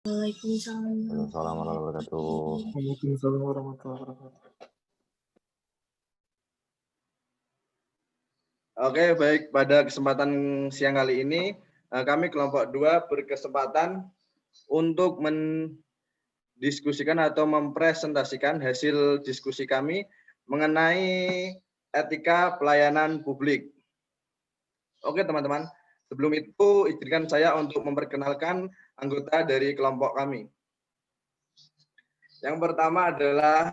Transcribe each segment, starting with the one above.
Waalaikumsalam. Waalaikumsalam warahmatullahi wabarakatuh. Waalaikumsalam warahmatullahi wabarakatuh. Oke, baik. Pada kesempatan siang kali ini, kami kelompok 2 berkesempatan untuk mendiskusikan atau mempresentasikan hasil diskusi kami mengenai etika pelayanan publik. Oke, teman-teman. Sebelum itu, izinkan saya untuk memperkenalkan anggota dari kelompok kami. Yang pertama adalah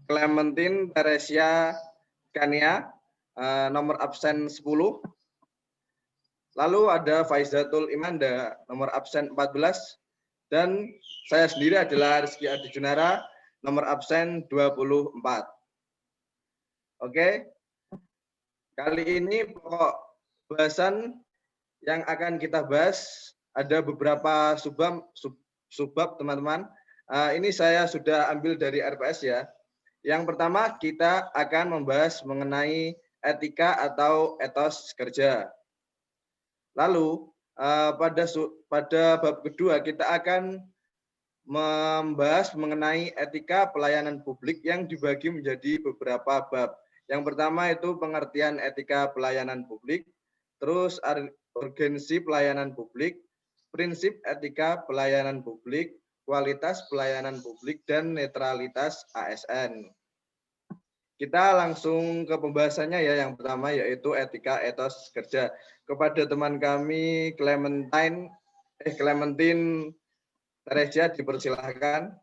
Clementine Teresia Kania, nomor absen 10. Lalu ada Faizatul Imanda, nomor absen 14. Dan saya sendiri adalah Rizky Adi Junara, nomor absen 24. Oke. Kali ini pokok bahasan yang akan kita bahas ada beberapa subbab teman-teman. Ini saya sudah ambil dari RPS ya. Yang pertama kita akan membahas mengenai etika atau etos kerja. Lalu pada bab kedua kita akan membahas mengenai etika pelayanan publik yang dibagi menjadi beberapa bab. Yang pertama itu pengertian etika pelayanan publik, terus urgensi pelayanan publik, prinsip etika pelayanan publik, kualitas pelayanan publik, dan netralitas ASN. Kita langsung ke pembahasannya ya, yang pertama yaitu etika etos kerja. Kepada teman kami Clementine Teresia dipersilahkan.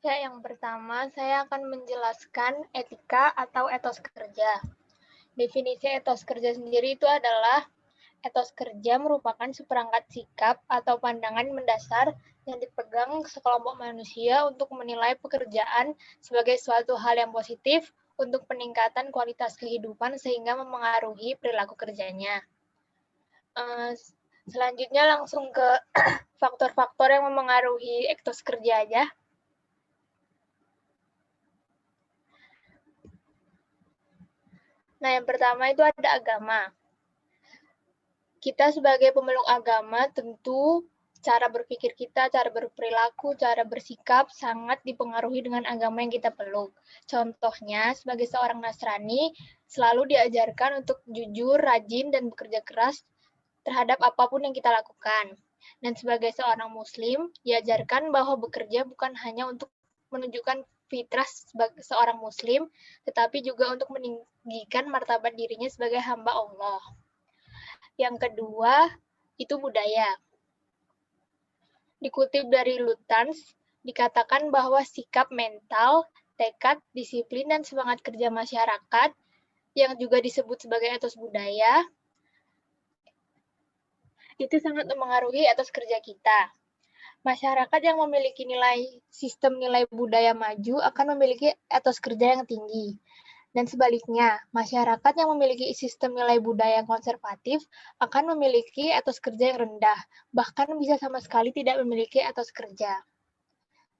Ya, yang pertama saya akan menjelaskan etika atau etos kerja. Definisi etos kerja sendiri itu adalah etos kerja merupakan seperangkat sikap atau pandangan mendasar yang dipegang sekelompok manusia untuk menilai pekerjaan sebagai suatu hal yang positif untuk peningkatan kualitas kehidupan sehingga memengaruhi perilaku kerjanya. Selanjutnya langsung ke faktor-faktor yang memengaruhi etos kerja aja. Nah, yang pertama itu ada agama. Kita sebagai pemeluk agama tentu cara berpikir kita, cara berperilaku, cara bersikap sangat dipengaruhi dengan agama yang kita peluk. Contohnya, sebagai seorang Nasrani, selalu diajarkan untuk jujur, rajin, dan bekerja keras terhadap apapun yang kita lakukan. Dan sebagai seorang Muslim, diajarkan bahwa bekerja bukan hanya untuk menunjukkan fitrah sebagai seorang Muslim, tetapi juga untuk meninggikan martabat dirinya sebagai hamba Allah. Yang kedua, itu budaya. Dikutip dari Lutyens, dikatakan bahwa sikap mental, tekad, disiplin, dan semangat kerja masyarakat, yang juga disebut sebagai etos budaya, itu sangat memengaruhi etos kerja kita. Masyarakat yang memiliki sistem nilai budaya maju akan memiliki etos kerja yang tinggi. Dan sebaliknya, masyarakat yang memiliki sistem nilai budaya yang konservatif akan memiliki etos kerja yang rendah, bahkan bisa sama sekali tidak memiliki etos kerja.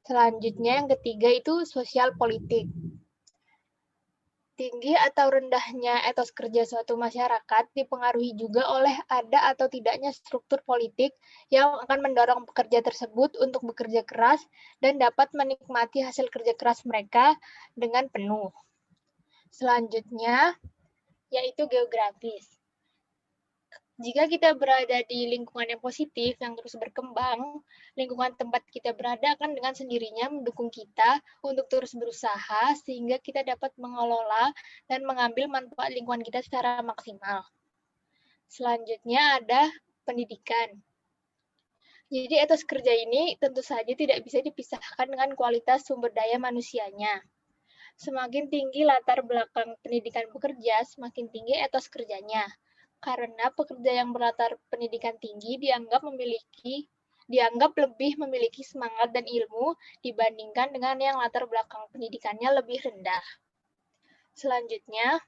Selanjutnya, yang ketiga itu sosial politik. Tinggi atau rendahnya etos kerja suatu masyarakat dipengaruhi juga oleh ada atau tidaknya struktur politik yang akan mendorong pekerja tersebut untuk bekerja keras dan dapat menikmati hasil kerja keras mereka dengan penuh. Selanjutnya, yaitu geografis. Jika kita berada di lingkungan yang positif, yang terus berkembang, lingkungan tempat kita berada akan dengan sendirinya mendukung kita untuk terus berusaha sehingga kita dapat mengelola dan mengambil manfaat lingkungan kita secara maksimal. Selanjutnya ada pendidikan. Jadi etos kerja ini tentu saja tidak bisa dipisahkan dengan kualitas sumber daya manusianya. Semakin tinggi latar belakang pendidikan pekerja, semakin tinggi etos kerjanya. Karena pekerja yang berlatar pendidikan tinggi dianggap lebih memiliki semangat dan ilmu dibandingkan dengan yang latar belakang pendidikannya lebih rendah. Selanjutnya,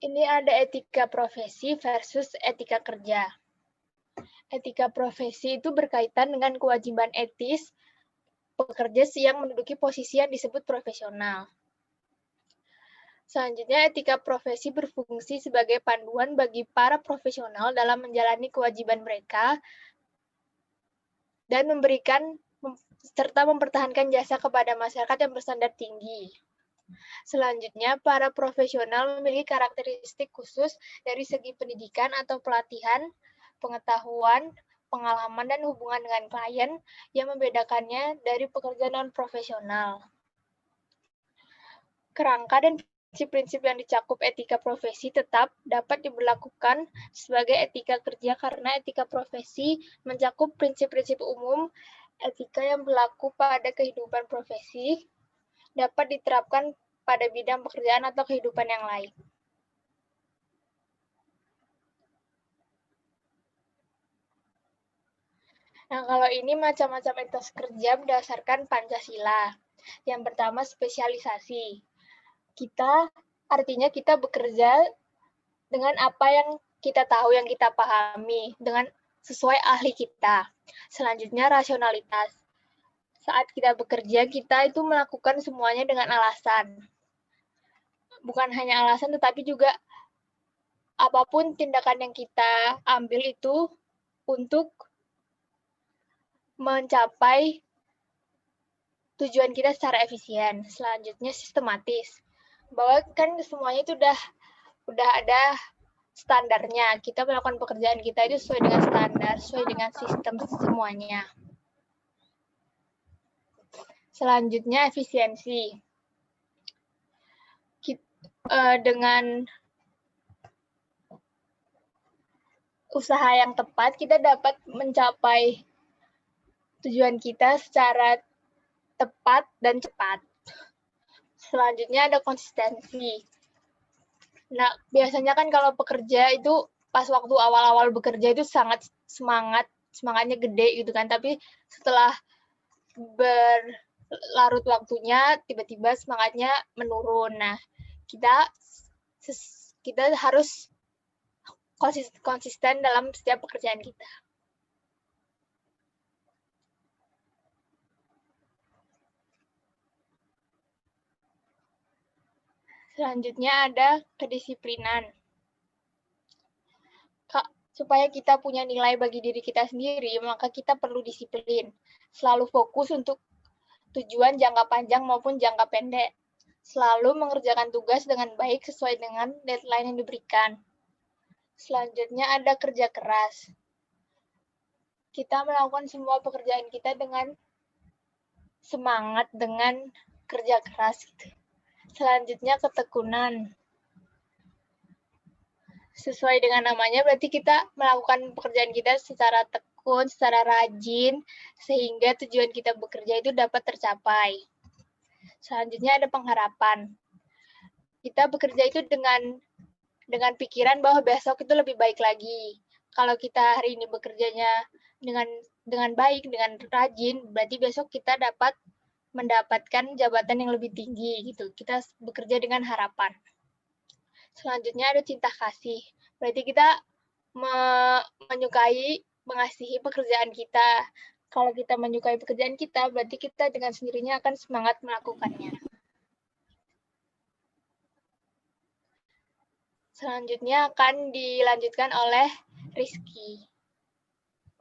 Ini ada etika profesi versus etika kerja. Etika profesi itu berkaitan dengan kewajiban etis pekerja yang menduduki posisi yang disebut profesional. Selanjutnya, etika profesi berfungsi sebagai panduan bagi para profesional dalam menjalani kewajiban mereka dan memberikan serta mempertahankan jasa kepada masyarakat yang berstandar tinggi. Selanjutnya, para profesional memiliki karakteristik khusus dari segi pendidikan atau pelatihan, pengetahuan, pengalaman, dan hubungan dengan klien yang membedakannya dari pekerja non-profesional. Kerangka dan prinsip-prinsip yang dicakup etika profesi tetap dapat diberlakukan sebagai etika kerja karena etika profesi mencakup prinsip-prinsip umum etika yang berlaku pada kehidupan profesi dapat diterapkan pada bidang pekerjaan atau kehidupan yang lain. Nah, kalau ini macam-macam etos kerja berdasarkan Pancasila. Yang pertama, spesialisasi. Artinya kita bekerja dengan apa yang kita tahu, yang kita pahami, dengan sesuai ahli kita. Selanjutnya, rasionalitas. Saat kita bekerja, kita itu melakukan semuanya dengan alasan. Bukan hanya alasan, tetapi juga apapun tindakan yang kita ambil itu untuk mencapai tujuan kita secara efisien. Selanjutnya, sistematis. Bahwa kan semuanya itu udah ada standarnya. Kita melakukan pekerjaan kita itu sesuai dengan standar, sesuai dengan sistem semuanya. Selanjutnya, efisiensi. Dengan usaha yang tepat, kita dapat mencapai tujuan kita secara tepat dan cepat. Selanjutnya ada konsistensi. Nah, biasanya kan kalau pekerja itu pas waktu awal-awal bekerja itu sangat semangatnya gede gitu kan, tapi setelah berlarut waktunya tiba-tiba semangatnya menurun. Nah, kita harus konsisten dalam setiap pekerjaan kita. Selanjutnya ada kedisiplinan. Supaya kita punya nilai bagi diri kita sendiri, maka kita perlu disiplin. Selalu fokus untuk tujuan jangka panjang maupun jangka pendek. Selalu mengerjakan tugas dengan baik sesuai dengan deadline yang diberikan. Selanjutnya ada kerja keras. Kita melakukan semua pekerjaan kita dengan semangat, dengan kerja keras gitu. Selanjutnya ketekunan. Sesuai dengan namanya berarti kita melakukan pekerjaan kita secara tekun, secara rajin, sehingga tujuan kita bekerja itu dapat tercapai. Selanjutnya ada pengharapan. Kita bekerja itu dengan pikiran bahwa besok itu lebih baik lagi. Kalau kita hari ini bekerjanya dengan baik, dengan rajin, berarti besok kita dapat mendapatkan jabatan yang lebih tinggi gitu. Kita bekerja dengan harapan. Selanjutnya ada cinta kasih. Berarti kita menyukai, mengasihi pekerjaan kita. Kalau kita menyukai pekerjaan kita, berarti kita dengan sendirinya akan semangat melakukannya. Selanjutnya akan dilanjutkan oleh Rizky.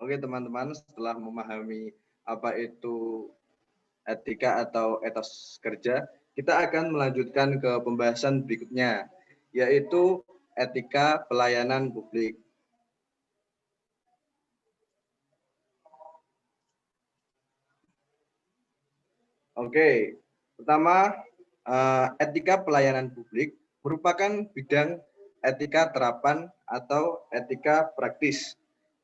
Oke teman-teman, setelah memahami apa itu etika atau etos kerja, kita akan melanjutkan ke pembahasan berikutnya, yaitu etika pelayanan publik. Oke, pertama, etika pelayanan publik merupakan bidang etika terapan atau etika praktis.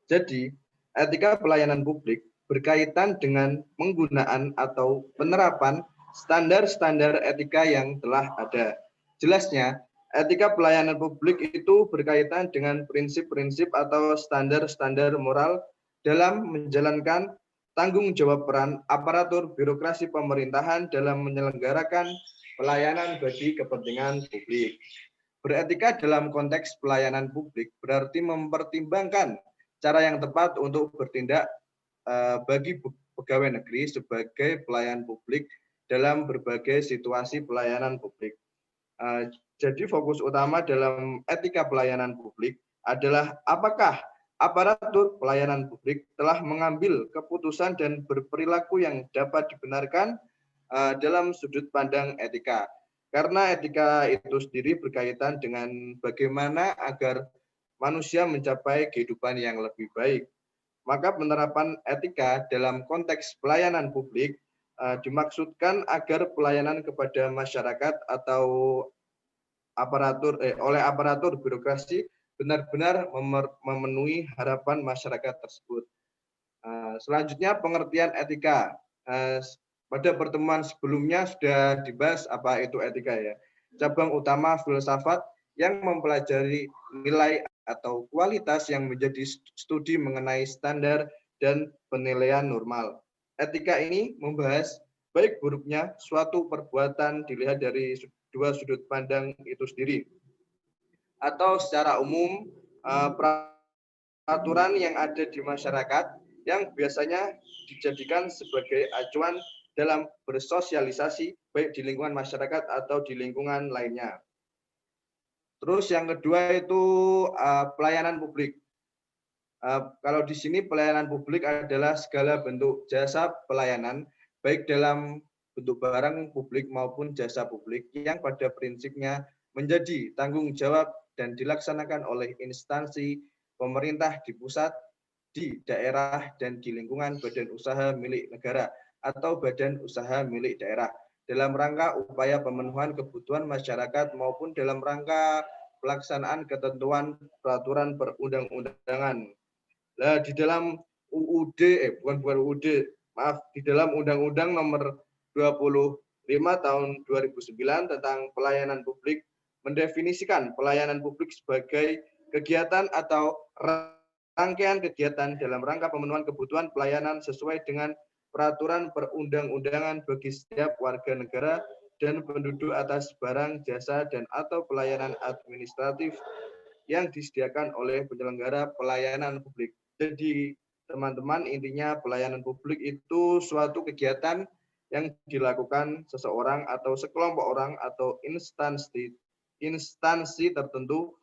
Jadi, etika pelayanan publik berkaitan dengan penggunaan atau penerapan standar-standar etika yang telah ada. Jelasnya, etika pelayanan publik itu berkaitan dengan prinsip-prinsip atau standar-standar moral dalam menjalankan tanggung jawab peran aparatur birokrasi pemerintahan dalam menyelenggarakan pelayanan bagi kepentingan publik. Beretika dalam konteks pelayanan publik berarti mempertimbangkan cara yang tepat untuk bertindak bagi pegawai negeri sebagai pelayan publik dalam berbagai situasi pelayanan publik. Jadi fokus utama dalam etika pelayanan publik adalah apakah aparatur pelayanan publik telah mengambil keputusan dan berperilaku yang dapat dibenarkan dalam sudut pandang etika. Karena etika itu sendiri berkaitan dengan bagaimana agar manusia mencapai kehidupan yang lebih baik. Maka penerapan etika dalam konteks pelayanan publik dimaksudkan agar pelayanan kepada masyarakat atau oleh aparatur birokrasi benar-benar memenuhi harapan masyarakat tersebut. Selanjutnya pengertian etika. Pada pertemuan sebelumnya sudah dibahas apa itu etika ya. Cabang utama filsafat yang mempelajari nilai atau kualitas yang menjadi studi mengenai standar dan penilaian normal. Etika ini membahas baik buruknya suatu perbuatan dilihat dari dua sudut pandang itu sendiri. Atau secara umum peraturan yang ada di masyarakat yang biasanya dijadikan sebagai acuan dalam bersosialisasi baik di lingkungan masyarakat atau di lingkungan lainnya. Terus yang kedua itu pelayanan publik. Kalau di sini pelayanan publik adalah segala bentuk jasa pelayanan baik dalam bentuk barang publik maupun jasa publik yang pada prinsipnya menjadi tanggung jawab dan dilaksanakan oleh instansi pemerintah di pusat, di daerah, dan di lingkungan badan usaha milik negara atau badan usaha milik daerah dalam rangka upaya pemenuhan kebutuhan masyarakat maupun dalam rangka pelaksanaan ketentuan peraturan perundang-undangan. Nah, di dalam di dalam Undang-Undang Nomor 25 Tahun 2009 tentang Pelayanan Publik mendefinisikan pelayanan publik sebagai kegiatan atau rangkaian kegiatan dalam rangka pemenuhan kebutuhan pelayanan sesuai dengan peraturan perundang-undangan bagi setiap warga negara dan penduduk atas barang, jasa, dan atau pelayanan administratif yang disediakan oleh penyelenggara pelayanan publik. Jadi, teman-teman, intinya pelayanan publik itu suatu kegiatan yang dilakukan seseorang atau sekelompok orang atau instansi tertentu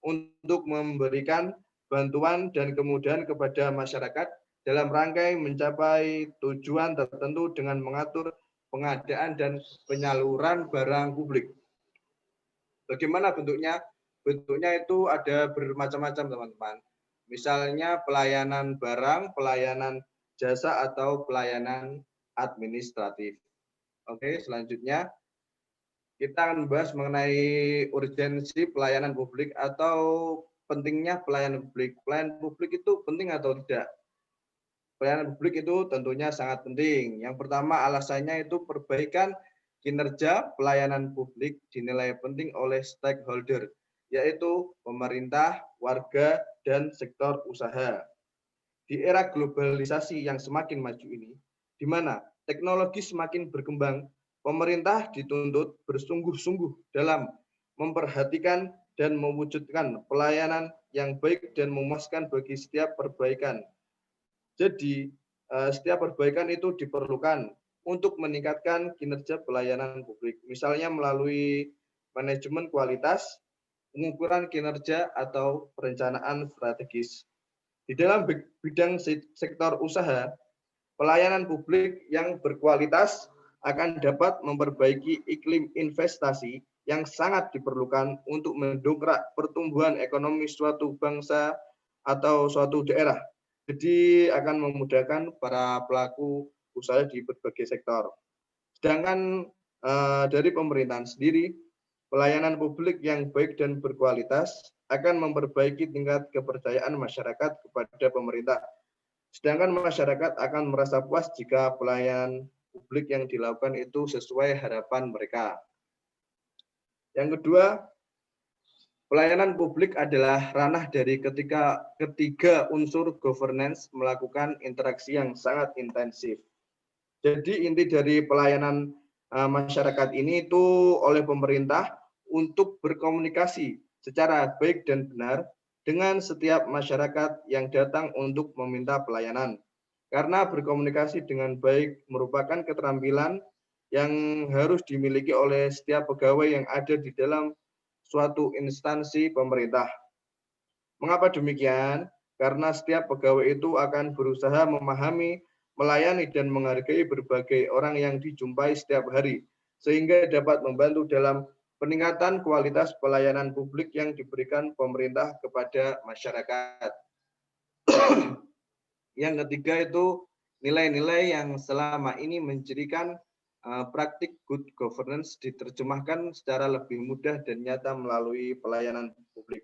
untuk memberikan bantuan dan kemudahan kepada masyarakat dalam rangka mencapai tujuan tertentu dengan mengatur pengadaan dan penyaluran barang publik. Bagaimana bentuknya? Bentuknya itu ada bermacam-macam, teman-teman. Misalnya pelayanan barang, pelayanan jasa, atau pelayanan administratif. Oke, selanjutnya kita akan membahas mengenai urgensi pelayanan publik atau pentingnya pelayanan publik. Pelayanan publik itu penting atau tidak? Pelayanan publik itu tentunya sangat penting. Yang pertama alasannya itu perbaikan kinerja pelayanan publik dinilai penting oleh stakeholder, yaitu pemerintah, warga, dan sektor usaha. Di era globalisasi yang semakin maju ini, di mana teknologi semakin berkembang, pemerintah dituntut bersungguh-sungguh dalam memperhatikan dan mewujudkan pelayanan yang baik dan memuaskan bagi setiap perbaikan. Jadi, setiap perbaikan itu diperlukan untuk meningkatkan kinerja pelayanan publik. Misalnya melalui manajemen kualitas, pengukuran kinerja, atau perencanaan strategis. Di dalam bidang sektor usaha, pelayanan publik yang berkualitas akan dapat memperbaiki iklim investasi yang sangat diperlukan untuk mendongkrak pertumbuhan ekonomi suatu bangsa atau suatu daerah. Jadi akan memudahkan para pelaku usaha di berbagai sektor. Sedangkan dari pemerintahan sendiri, pelayanan publik yang baik dan berkualitas akan memperbaiki tingkat kepercayaan masyarakat kepada pemerintah. Sedangkan masyarakat akan merasa puas jika pelayanan publik yang dilakukan itu sesuai harapan mereka. Yang kedua, pelayanan publik adalah ranah dari ketiga unsur governance melakukan interaksi yang sangat intensif. Jadi inti dari pelayanan masyarakat ini itu oleh pemerintah untuk berkomunikasi secara baik dan benar dengan setiap masyarakat yang datang untuk meminta pelayanan. Karena berkomunikasi dengan baik merupakan keterampilan yang harus dimiliki oleh setiap pegawai yang ada di dalam suatu instansi pemerintah. Mengapa demikian? Karena setiap pegawai itu akan berusaha memahami, melayani, dan menghargai berbagai orang yang dijumpai setiap hari, sehingga dapat membantu dalam peningkatan kualitas pelayanan publik yang diberikan pemerintah kepada masyarakat. Yang ketiga itu nilai-nilai yang selama ini menjadikan praktik good governance diterjemahkan secara lebih mudah dan nyata melalui pelayanan publik.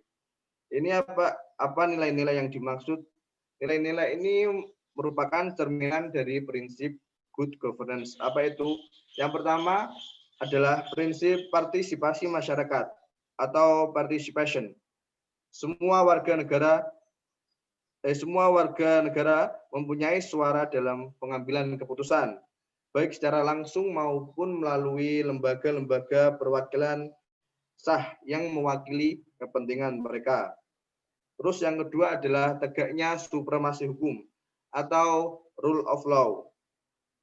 Ini apa nilai-nilai yang dimaksud? Nilai-nilai ini merupakan cerminan dari prinsip good governance. Apa itu? Yang pertama adalah prinsip partisipasi masyarakat atau participation. Semua warga negara mempunyai suara dalam pengambilan keputusan, baik secara langsung maupun melalui lembaga-lembaga perwakilan sah yang mewakili kepentingan mereka. Terus yang kedua adalah tegaknya supremasi hukum atau rule of law.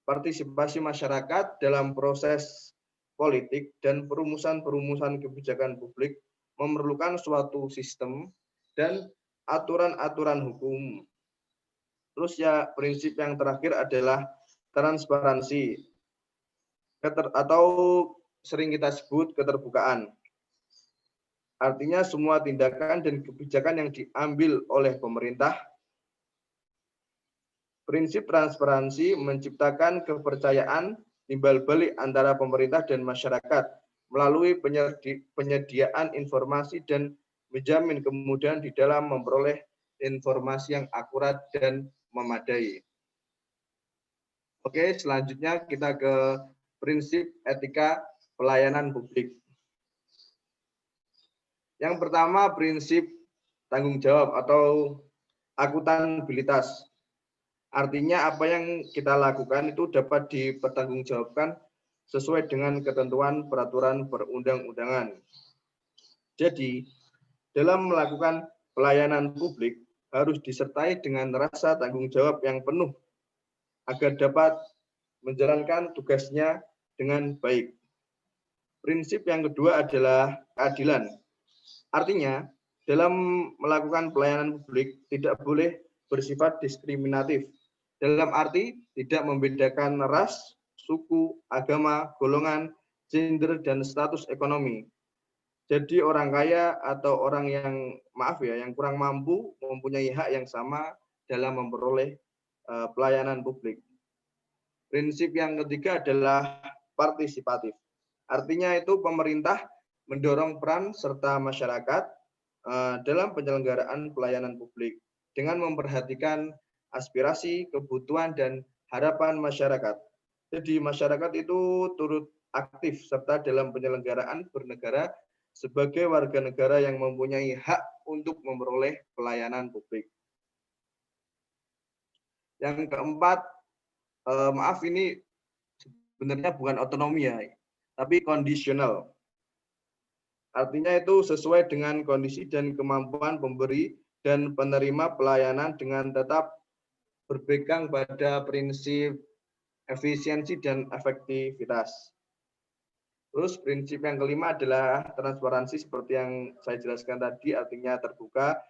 Partisipasi masyarakat dalam proses politik dan perumusan kebijakan publik memerlukan suatu sistem dan aturan-aturan hukum. Terus ya prinsip yang terakhir adalah transparansi atau sering kita sebut keterbukaan. Artinya semua tindakan dan kebijakan yang diambil oleh pemerintah. Prinsip transparansi menciptakan kepercayaan timbal balik antara pemerintah dan masyarakat melalui penyediaan informasi dan menjamin kemudahan di dalam memperoleh informasi yang akurat dan memadai. Oke, selanjutnya kita ke prinsip etika pelayanan publik. Yang pertama, prinsip tanggung jawab atau akuntabilitas. Artinya apa yang kita lakukan itu dapat dipertanggungjawabkan sesuai dengan ketentuan peraturan perundang-undangan. Jadi, dalam melakukan pelayanan publik harus disertai dengan rasa tanggung jawab yang penuh agar dapat menjalankan tugasnya dengan baik. Prinsip yang kedua adalah keadilan. Artinya, dalam melakukan pelayanan publik tidak boleh bersifat diskriminatif. Dalam arti tidak membedakan ras, suku, agama, golongan, gender, dan status ekonomi. Jadi orang kaya atau orang yang yang kurang mampu mempunyai hak yang sama dalam memperoleh pelayanan publik. Prinsip yang ketiga adalah partisipatif. Artinya itu pemerintah mendorong peran serta masyarakat dalam penyelenggaraan pelayanan publik dengan memperhatikan aspirasi, kebutuhan, dan harapan masyarakat. Jadi masyarakat itu turut aktif serta dalam penyelenggaraan bernegara sebagai warga negara yang mempunyai hak untuk memperoleh pelayanan publik. Yang keempat, ini sebenarnya bukan otonomi ya, tapi kondisional. Artinya itu sesuai dengan kondisi dan kemampuan pemberi dan penerima pelayanan dengan tetap berpegang pada prinsip efisiensi dan efektivitas. Terus prinsip yang kelima adalah transparansi seperti yang saya jelaskan tadi, artinya terbuka.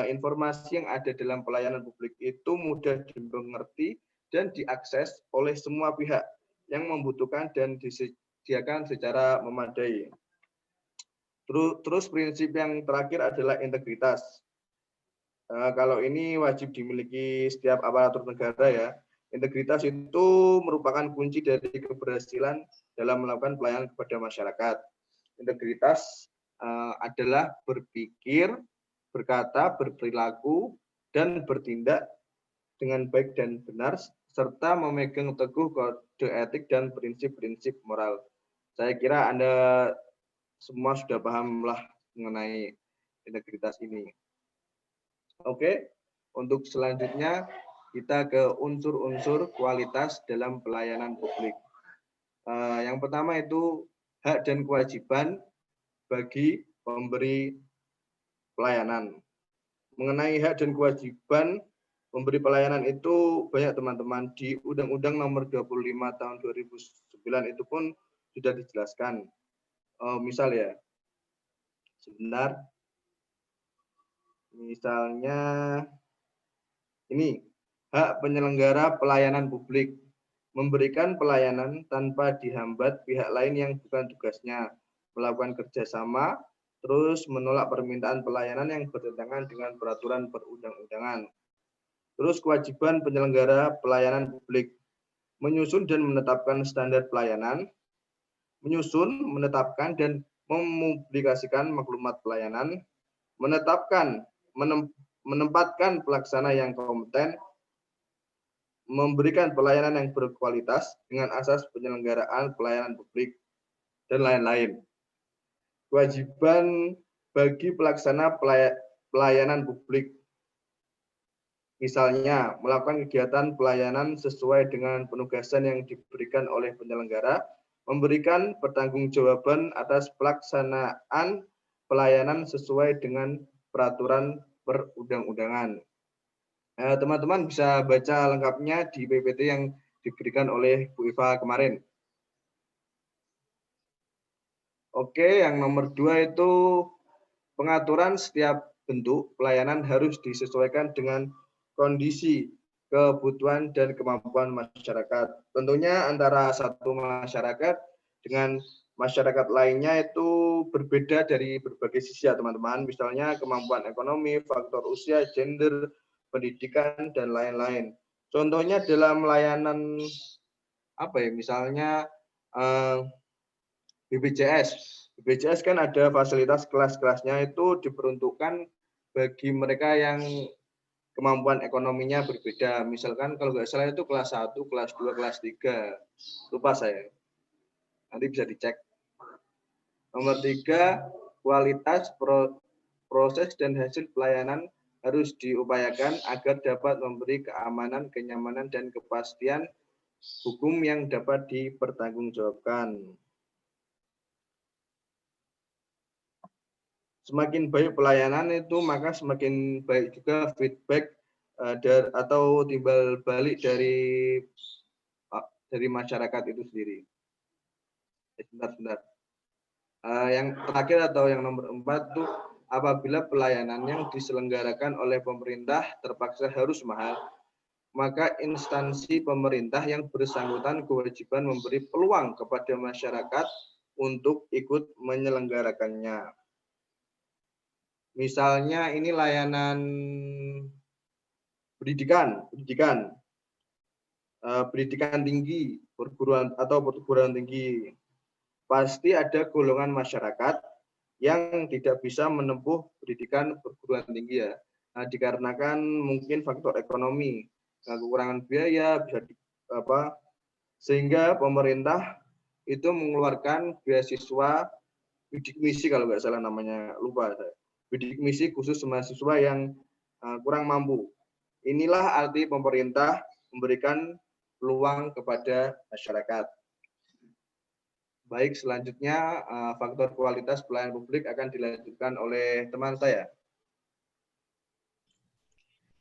Informasi yang ada dalam pelayanan publik itu mudah dimengerti dan diakses oleh semua pihak yang membutuhkan dan disediakan secara memadai. Terus prinsip yang terakhir adalah integritas. Kalau ini wajib dimiliki setiap aparatur negara ya. Integritas itu merupakan kunci dari keberhasilan dalam melakukan pelayanan kepada masyarakat. Integritas adalah berpikir, berkata, berperilaku, dan bertindak dengan baik dan benar, serta memegang teguh kode etik dan prinsip-prinsip moral. Saya kira Anda semua sudah pahamlah mengenai integritas ini. Oke, untuk selanjutnya kita ke unsur-unsur kualitas dalam pelayanan publik. Yang pertama itu hak dan kewajiban bagi pemberi pelayanan. Mengenai hak dan kewajiban memberi pelayanan itu banyak teman-teman, di Undang-Undang Nomor 25 Tahun 2009 itu pun sudah dijelaskan. Misal ya, sebentar. Misalnya ini, hak penyelenggara pelayanan publik memberikan pelayanan tanpa dihambat pihak lain yang bukan tugasnya, melakukan kerjasama, terus menolak permintaan pelayanan yang bertentangan dengan peraturan perundang-undangan. Terus kewajiban penyelenggara pelayanan publik menyusun dan menetapkan standar pelayanan, menyusun, menetapkan dan mempublikasikan maklumat pelayanan, menempatkan pelaksana yang kompeten, memberikan pelayanan yang berkualitas dengan asas penyelenggaraan pelayanan publik, dan lain-lain. Kewajiban bagi pelaksana pelayanan publik, misalnya melakukan kegiatan pelayanan sesuai dengan penugasan yang diberikan oleh penyelenggara, memberikan pertanggungjawaban atas pelaksanaan pelayanan sesuai dengan peraturan perundang-undangan. Teman-teman bisa baca lengkapnya di PPT yang diberikan oleh Bu Eva kemarin. Oke, yang nomor 2 itu pengaturan setiap bentuk pelayanan harus disesuaikan dengan kondisi, kebutuhan, dan kemampuan masyarakat. Tentunya antara satu masyarakat dengan masyarakat lainnya itu berbeda dari berbagai sisi ya teman-teman. Misalnya kemampuan ekonomi, faktor usia, gender, pendidikan, dan lain-lain. Contohnya dalam layanan misalnya BPJS. BPJS kan ada fasilitas kelas-kelasnya itu diperuntukkan bagi mereka yang kemampuan ekonominya berbeda. Misalkan kalau nggak salah itu kelas 1, kelas 2, kelas 3. Lupa saya. Nanti bisa dicek. Nomor 3, kualitas proses dan hasil pelayanan harus diupayakan agar dapat memberi keamanan, kenyamanan, dan kepastian hukum yang dapat dipertanggungjawabkan. Semakin baik pelayanan itu, maka semakin baik juga feedback atau timbal balik dari masyarakat itu sendiri. Sebentar. Yang terakhir atau yang nomor 4 itu, apabila pelayanan yang diselenggarakan oleh pemerintah terpaksa harus mahal, maka instansi pemerintah yang bersangkutan kewajiban memberi peluang kepada masyarakat untuk ikut menyelenggarakannya. Misalnya ini layanan pendidikan tinggi, perguruan tinggi. Pasti ada golongan masyarakat yang tidak bisa menempuh pendidikan perguruan tinggi ya. Nah, dikarenakan mungkin faktor ekonomi, kekurangan biaya, sehingga pemerintah itu mengeluarkan beasiswa bidik misi kalau nggak salah namanya, lupa saya. Bidik misi khusus mahasiswa yang kurang mampu. Inilah arti pemerintah memberikan peluang kepada masyarakat. Baik, selanjutnya faktor kualitas pelayanan publik akan dilanjutkan oleh teman saya.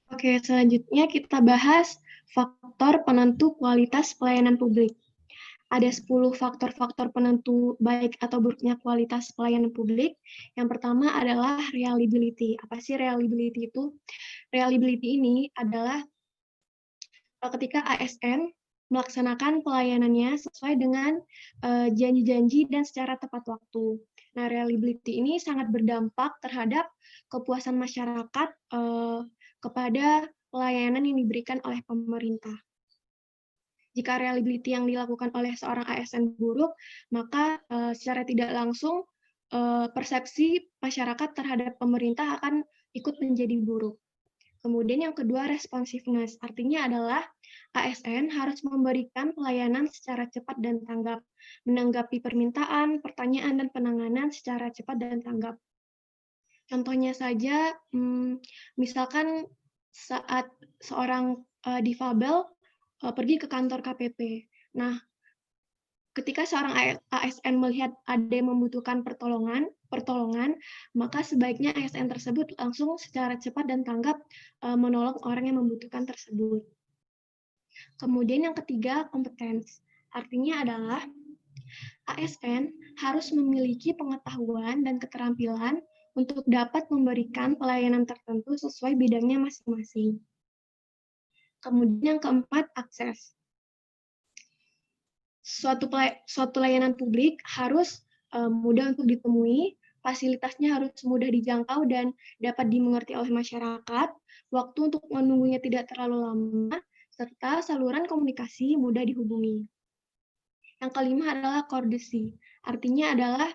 Oke, selanjutnya kita bahas faktor penentu kualitas pelayanan publik. Ada 10 faktor-faktor penentu baik atau buruknya kualitas pelayanan publik. Yang pertama adalah reliability. Apa sih reliability itu? Reliability ini adalah ketika ASN melaksanakan pelayanannya sesuai dengan janji-janji dan secara tepat waktu. Nah, reliability ini sangat berdampak terhadap kepuasan masyarakat kepada pelayanan yang diberikan oleh pemerintah. Jika reliability yang dilakukan oleh seorang ASN buruk, maka secara tidak langsung persepsi masyarakat terhadap pemerintah akan ikut menjadi buruk. Kemudian yang kedua, responsiveness. Artinya adalah ASN harus memberikan pelayanan secara cepat dan tanggap, menanggapi permintaan, pertanyaan, dan penanganan secara cepat dan tanggap. Contohnya saja, misalkan saat seorang difabel pergi ke kantor KPP. Nah, ketika seorang ASN melihat ada yang membutuhkan pertolongan, pertolongan, maka sebaiknya ASN tersebut langsung secara cepat dan tanggap menolong orang yang membutuhkan tersebut. Kemudian yang ketiga, kompetens. Artinya adalah ASN harus memiliki pengetahuan dan keterampilan untuk dapat memberikan pelayanan tertentu sesuai bidangnya masing-masing. Kemudian yang keempat, akses. Suatu layanan publik harus mudah untuk ditemui, fasilitasnya harus mudah dijangkau dan dapat dimengerti oleh masyarakat, waktu untuk menunggunya tidak terlalu lama, serta saluran komunikasi mudah dihubungi. Yang kelima adalah courtesy, artinya adalah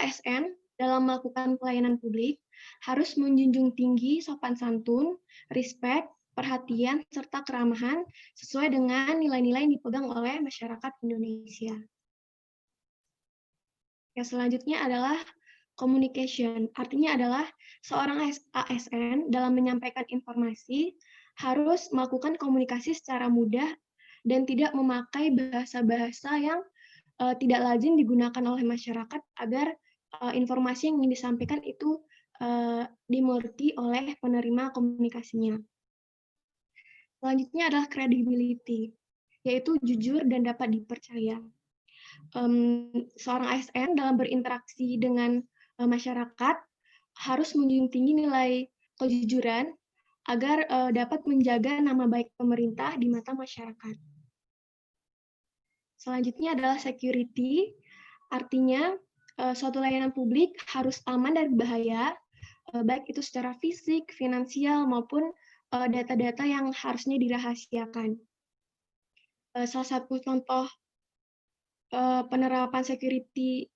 ASN dalam melakukan pelayanan publik harus menjunjung tinggi sopan santun, respect, perhatian, serta keramahan sesuai dengan nilai-nilai yang dipegang oleh masyarakat Indonesia. Yang selanjutnya adalah communication, artinya adalah seorang ASN dalam menyampaikan informasi harus melakukan komunikasi secara mudah dan tidak memakai bahasa-bahasa yang tidak lazim digunakan oleh masyarakat agar informasi yang ingin disampaikan itu dimengerti oleh penerima komunikasinya. Selanjutnya adalah credibility, yaitu jujur dan dapat dipercaya. Seorang ASN dalam berinteraksi dengan masyarakat harus menjunjung tinggi nilai kejujuran agar dapat menjaga nama baik pemerintah di mata masyarakat. Selanjutnya adalah security, artinya suatu layanan publik harus aman dari bahaya, baik itu secara fisik, finansial, maupun data-data yang harusnya dirahasiakan. Salah satu contoh penerapan security,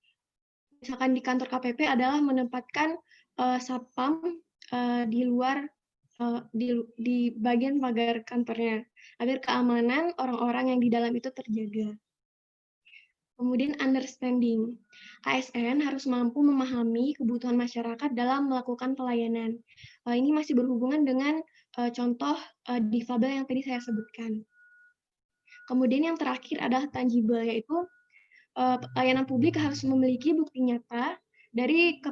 misalkan di kantor KPP, adalah menempatkan satpam di luar, di bagian pagar kantornya, agar keamanan orang-orang yang di dalam itu terjaga. Kemudian understanding, ASN harus mampu memahami kebutuhan masyarakat dalam melakukan pelayanan. Ini masih berhubungan dengan contoh difabel yang tadi saya sebutkan. Kemudian yang terakhir adalah tangible, yaitu layanan publik harus memiliki bukti nyata dari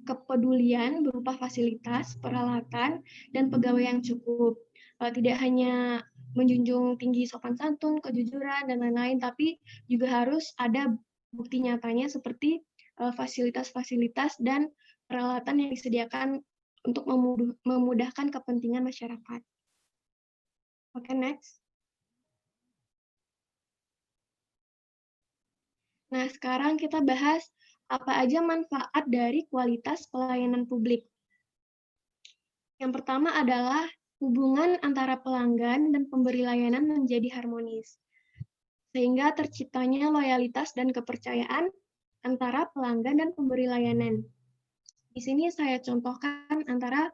kepedulian berupa fasilitas, peralatan, dan pegawai yang cukup. Tidak hanya menjunjung tinggi sopan santun, kejujuran, dan lain-lain, tapi juga harus ada bukti nyatanya seperti fasilitas-fasilitas dan peralatan yang disediakan untuk memudahkan kepentingan masyarakat. Oke, next. Nah, sekarang kita bahas apa aja manfaat dari kualitas pelayanan publik. Yang pertama adalah hubungan antara pelanggan dan pemberi layanan menjadi harmonis, sehingga terciptanya loyalitas dan kepercayaan antara pelanggan dan pemberi layanan. Di sini saya contohkan antara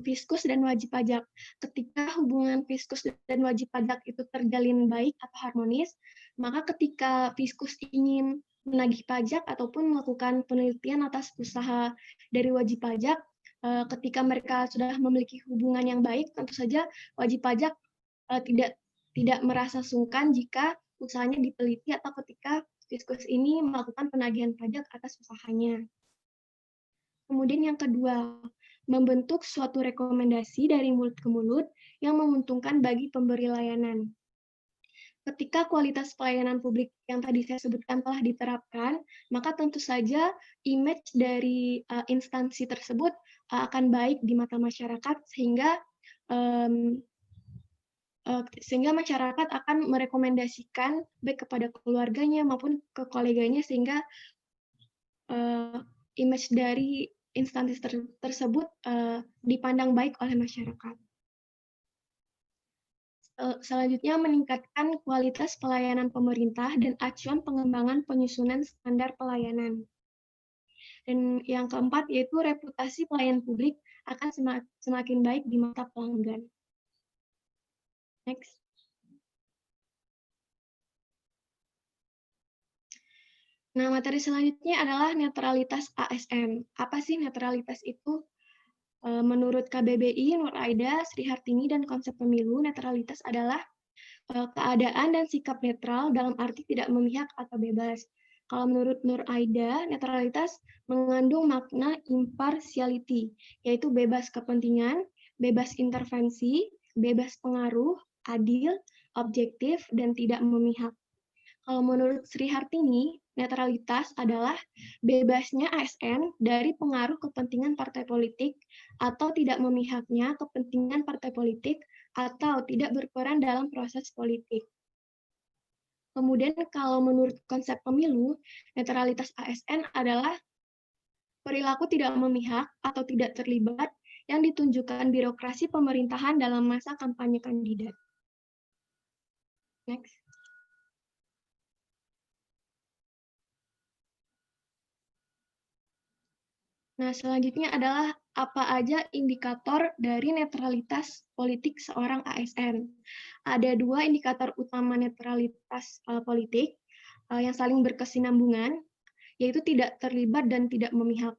Fiskus dan wajib pajak. Ketika hubungan Fiskus dan wajib pajak itu terjalin baik atau harmonis, maka ketika Fiskus ingin menagih pajak ataupun melakukan penelitian atas usaha dari wajib pajak, ketika mereka sudah memiliki hubungan yang baik, tentu saja wajib pajak tidak merasa sungkan jika usahanya diteliti atau ketika Fiskus ini melakukan penagihan pajak atas usahanya. Kemudian yang kedua, membentuk suatu rekomendasi dari mulut ke mulut yang menguntungkan bagi pemberi layanan. Ketika kualitas pelayanan publik yang tadi saya sebutkan telah diterapkan, maka tentu saja image dari instansi tersebut akan baik di mata masyarakat, sehingga masyarakat akan merekomendasikan baik kepada keluarganya maupun ke koleganya, sehingga image dari instansi tersebut dipandang baik oleh masyarakat. Selanjutnya, meningkatkan kualitas pelayanan pemerintah dan acuan pengembangan penyusunan standar pelayanan. Dan yang keempat, yaitu reputasi pelayanan publik akan semakin baik di mata pelanggan. Next. Nah, materi selanjutnya adalah netralitas ASN. Apa sih netralitas itu? Menurut KBBI, Nur Aida, Sri Hartini, dan konsep pemilu, netralitas adalah keadaan dan sikap netral dalam arti tidak memihak atau bebas. Kalau menurut Nur Aida, netralitas mengandung makna impartiality, yaitu bebas kepentingan, bebas intervensi, bebas pengaruh, adil, objektif, dan tidak memihak. Kalau menurut Sri Hartini, netralitas adalah bebasnya ASN dari pengaruh kepentingan partai politik atau tidak memihaknya kepentingan partai politik atau tidak berperan dalam proses politik. Kemudian kalau menurut konsep pemilu, netralitas ASN adalah perilaku tidak memihak atau tidak terlibat yang ditunjukkan birokrasi pemerintahan dalam masa kampanye kandidat. Next. Nah, selanjutnya adalah apa aja indikator dari netralitas politik seorang ASN. Ada 2 indikator utama netralitas politik yang saling berkesinambungan, yaitu tidak terlibat dan tidak memihak.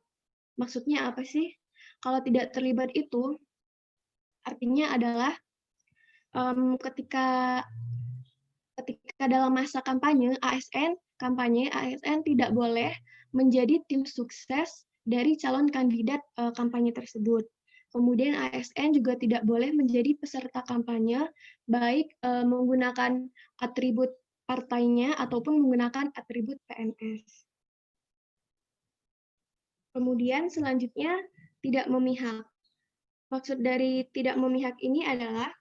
Maksudnya apa sih? Kalau tidak terlibat itu, artinya adalah ketika dalam masa kampanye, ASN tidak boleh menjadi tim sukses dari calon kandidat kampanye tersebut. Kemudian ASN juga tidak boleh menjadi peserta kampanye, baik menggunakan atribut partainya ataupun menggunakan atribut PNS. Kemudian selanjutnya tidak memihak. Maksud dari tidak memihak ini adalah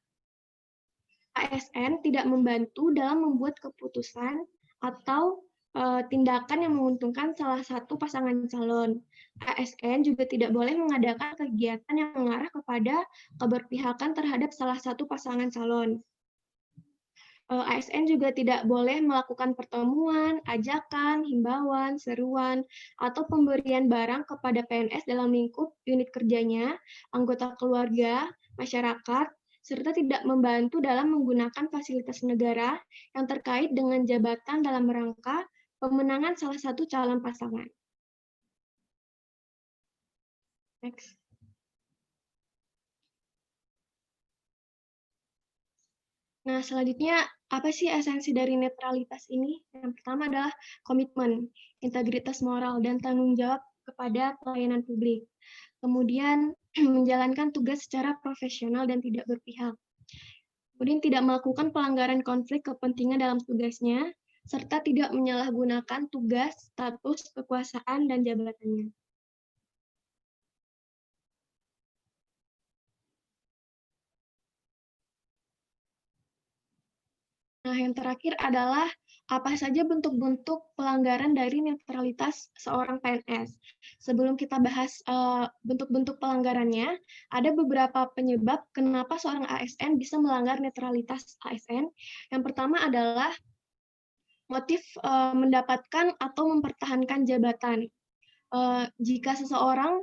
ASN tidak membantu dalam membuat keputusan atau tindakan yang menguntungkan salah satu pasangan calon. ASN juga tidak boleh mengadakan kegiatan yang mengarah kepada keberpihakan terhadap salah satu pasangan calon. ASN juga tidak boleh melakukan pertemuan, ajakan, himbauan, seruan, atau pemberian barang kepada PNS dalam lingkup unit kerjanya, anggota keluarga, masyarakat, serta tidak membantu dalam menggunakan fasilitas negara yang terkait dengan jabatan dalam rangka pemenangan salah satu calon pasangan. Next. Nah, selanjutnya, apa sih esensi dari netralitas ini? Yang pertama adalah komitmen, integritas moral, dan tanggung jawab kepada pelayanan publik. Kemudian, menjalankan tugas secara profesional dan tidak berpihak. Kemudian, tidak melakukan pelanggaran konflik kepentingan dalam tugasnya, serta tidak menyalahgunakan tugas, status, kekuasaan, dan jabatannya. Nah, yang terakhir adalah apa saja bentuk-bentuk pelanggaran dari netralitas seorang PNS. Sebelum kita bahas bentuk-bentuk pelanggarannya, ada beberapa penyebab kenapa seorang ASN bisa melanggar netralitas ASN. Yang pertama adalah motif mendapatkan atau mempertahankan jabatan. Jika seseorang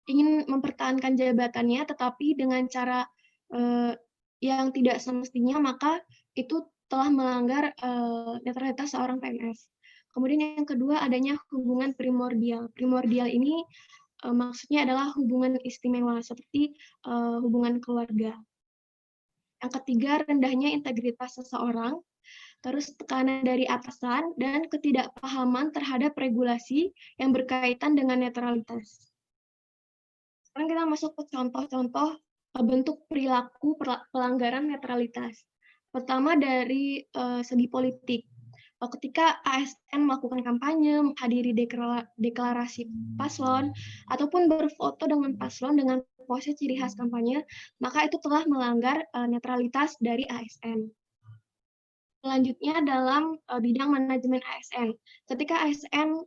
ingin mempertahankan jabatannya, tetapi dengan cara yang tidak semestinya, maka itu telah melanggar netralitas seorang PNS. Kemudian yang kedua, adanya hubungan primordial. Primordial ini maksudnya adalah hubungan istimewa, seperti hubungan keluarga. Yang ketiga, rendahnya integritas seseorang, terus tekanan dari atasan, dan ketidakpahaman terhadap regulasi yang berkaitan dengan netralitas. Sekarang kita masuk ke contoh-contoh bentuk perilaku pelanggaran netralitas. Pertama dari segi politik. Ketika ASN melakukan kampanye, menghadiri deklarasi paslon, ataupun berfoto dengan paslon dengan pose ciri khas kampanye, maka itu telah melanggar netralitas dari ASN. Selanjutnya dalam bidang manajemen ASN. Ketika ASN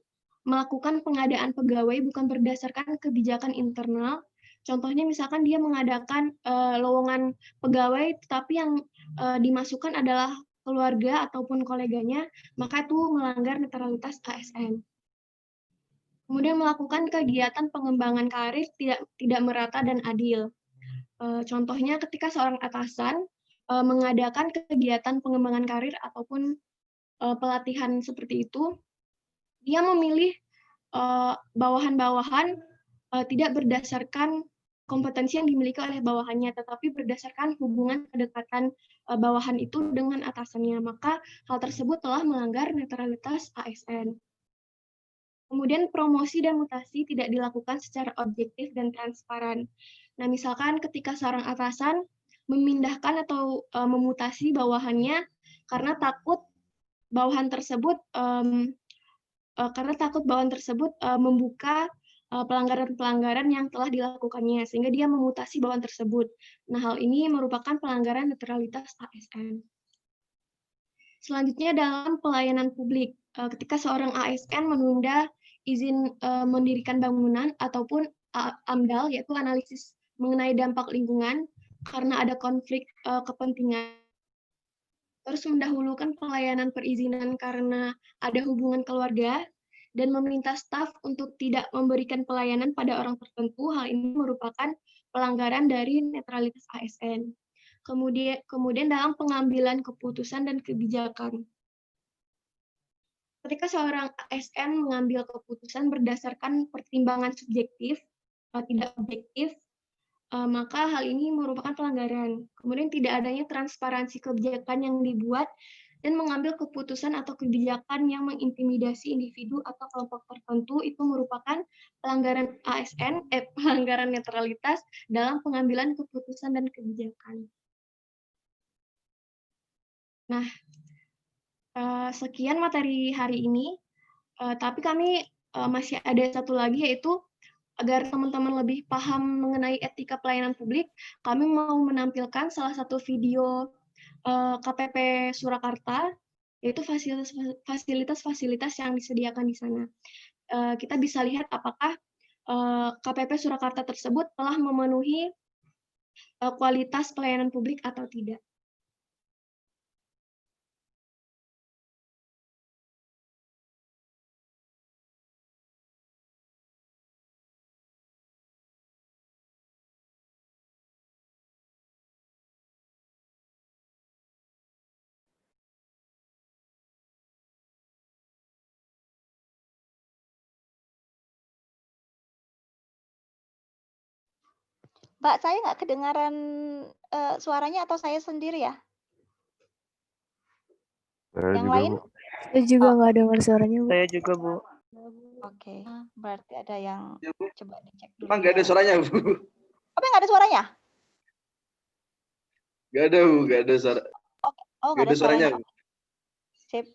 melakukan pengadaan pegawai bukan berdasarkan kebijakan internal, contohnya misalkan dia mengadakan lowongan pegawai, tetapi yang dimasukkan adalah keluarga ataupun koleganya, maka itu melanggar netralitas ASN. Kemudian melakukan kegiatan pengembangan karir tidak merata dan adil. Contohnya ketika seorang atasan mengadakan kegiatan pengembangan karir ataupun pelatihan seperti itu, dia memilih bawahan-bawahan tidak berdasarkan kompetensi yang dimiliki oleh bawahannya, tetapi berdasarkan hubungan kedekatan bawahan itu dengan atasannya, maka hal tersebut telah melanggar netralitas ASN. Kemudian promosi dan mutasi tidak dilakukan secara objektif dan transparan. Nah, misalkan ketika seorang atasan memindahkan atau memutasi bawahannya karena takut bawahan tersebut membuka pelanggaran-pelanggaran yang telah dilakukannya, sehingga dia memutasi bawahan tersebut. Nah, hal ini merupakan pelanggaran netralitas ASN. Selanjutnya dalam pelayanan publik, ketika seorang ASN menunda izin mendirikan bangunan ataupun AMDAL, yaitu analisis mengenai dampak lingkungan, karena ada konflik kepentingan, terus mendahulukan pelayanan perizinan karena ada hubungan keluarga, dan meminta staf untuk tidak memberikan pelayanan pada orang tertentu, hal ini merupakan pelanggaran dari netralitas ASN. Kemudian dalam pengambilan keputusan dan kebijakan. Ketika seorang ASN mengambil keputusan berdasarkan pertimbangan subjektif, tidak objektif, maka hal ini merupakan pelanggaran. Kemudian tidak adanya transparansi kebijakan yang dibuat dan mengambil keputusan atau kebijakan yang mengintimidasi individu atau kelompok tertentu itu merupakan pelanggaran ASN, pelanggaran netralitas dalam pengambilan keputusan dan kebijakan. Nah, sekian materi hari ini, tapi kami masih ada satu lagi, yaitu agar teman-teman lebih paham mengenai etika pelayanan publik, kami mau menampilkan salah satu video KPP Surakarta, yaitu fasilitas-fasilitas yang disediakan di sana. Kita bisa lihat apakah KPP Surakarta tersebut telah memenuhi kualitas pelayanan publik atau tidak. Mbak, saya nggak kedengaran suaranya atau saya sendiri ya? Saya Yang juga, lain? Bu. Saya juga Oh. nggak dengar suaranya, Bu. Saya juga, Bu. Oke, berarti ada yang Ya, Bu. coba dicek dulu. Emang nggak ada ya. suaranya, Bu? Apa nggak ada suaranya? Nggak ada, Bu. Nggak ada suara. Oh, Nggak nggak ada suaranya. Bu. Sip.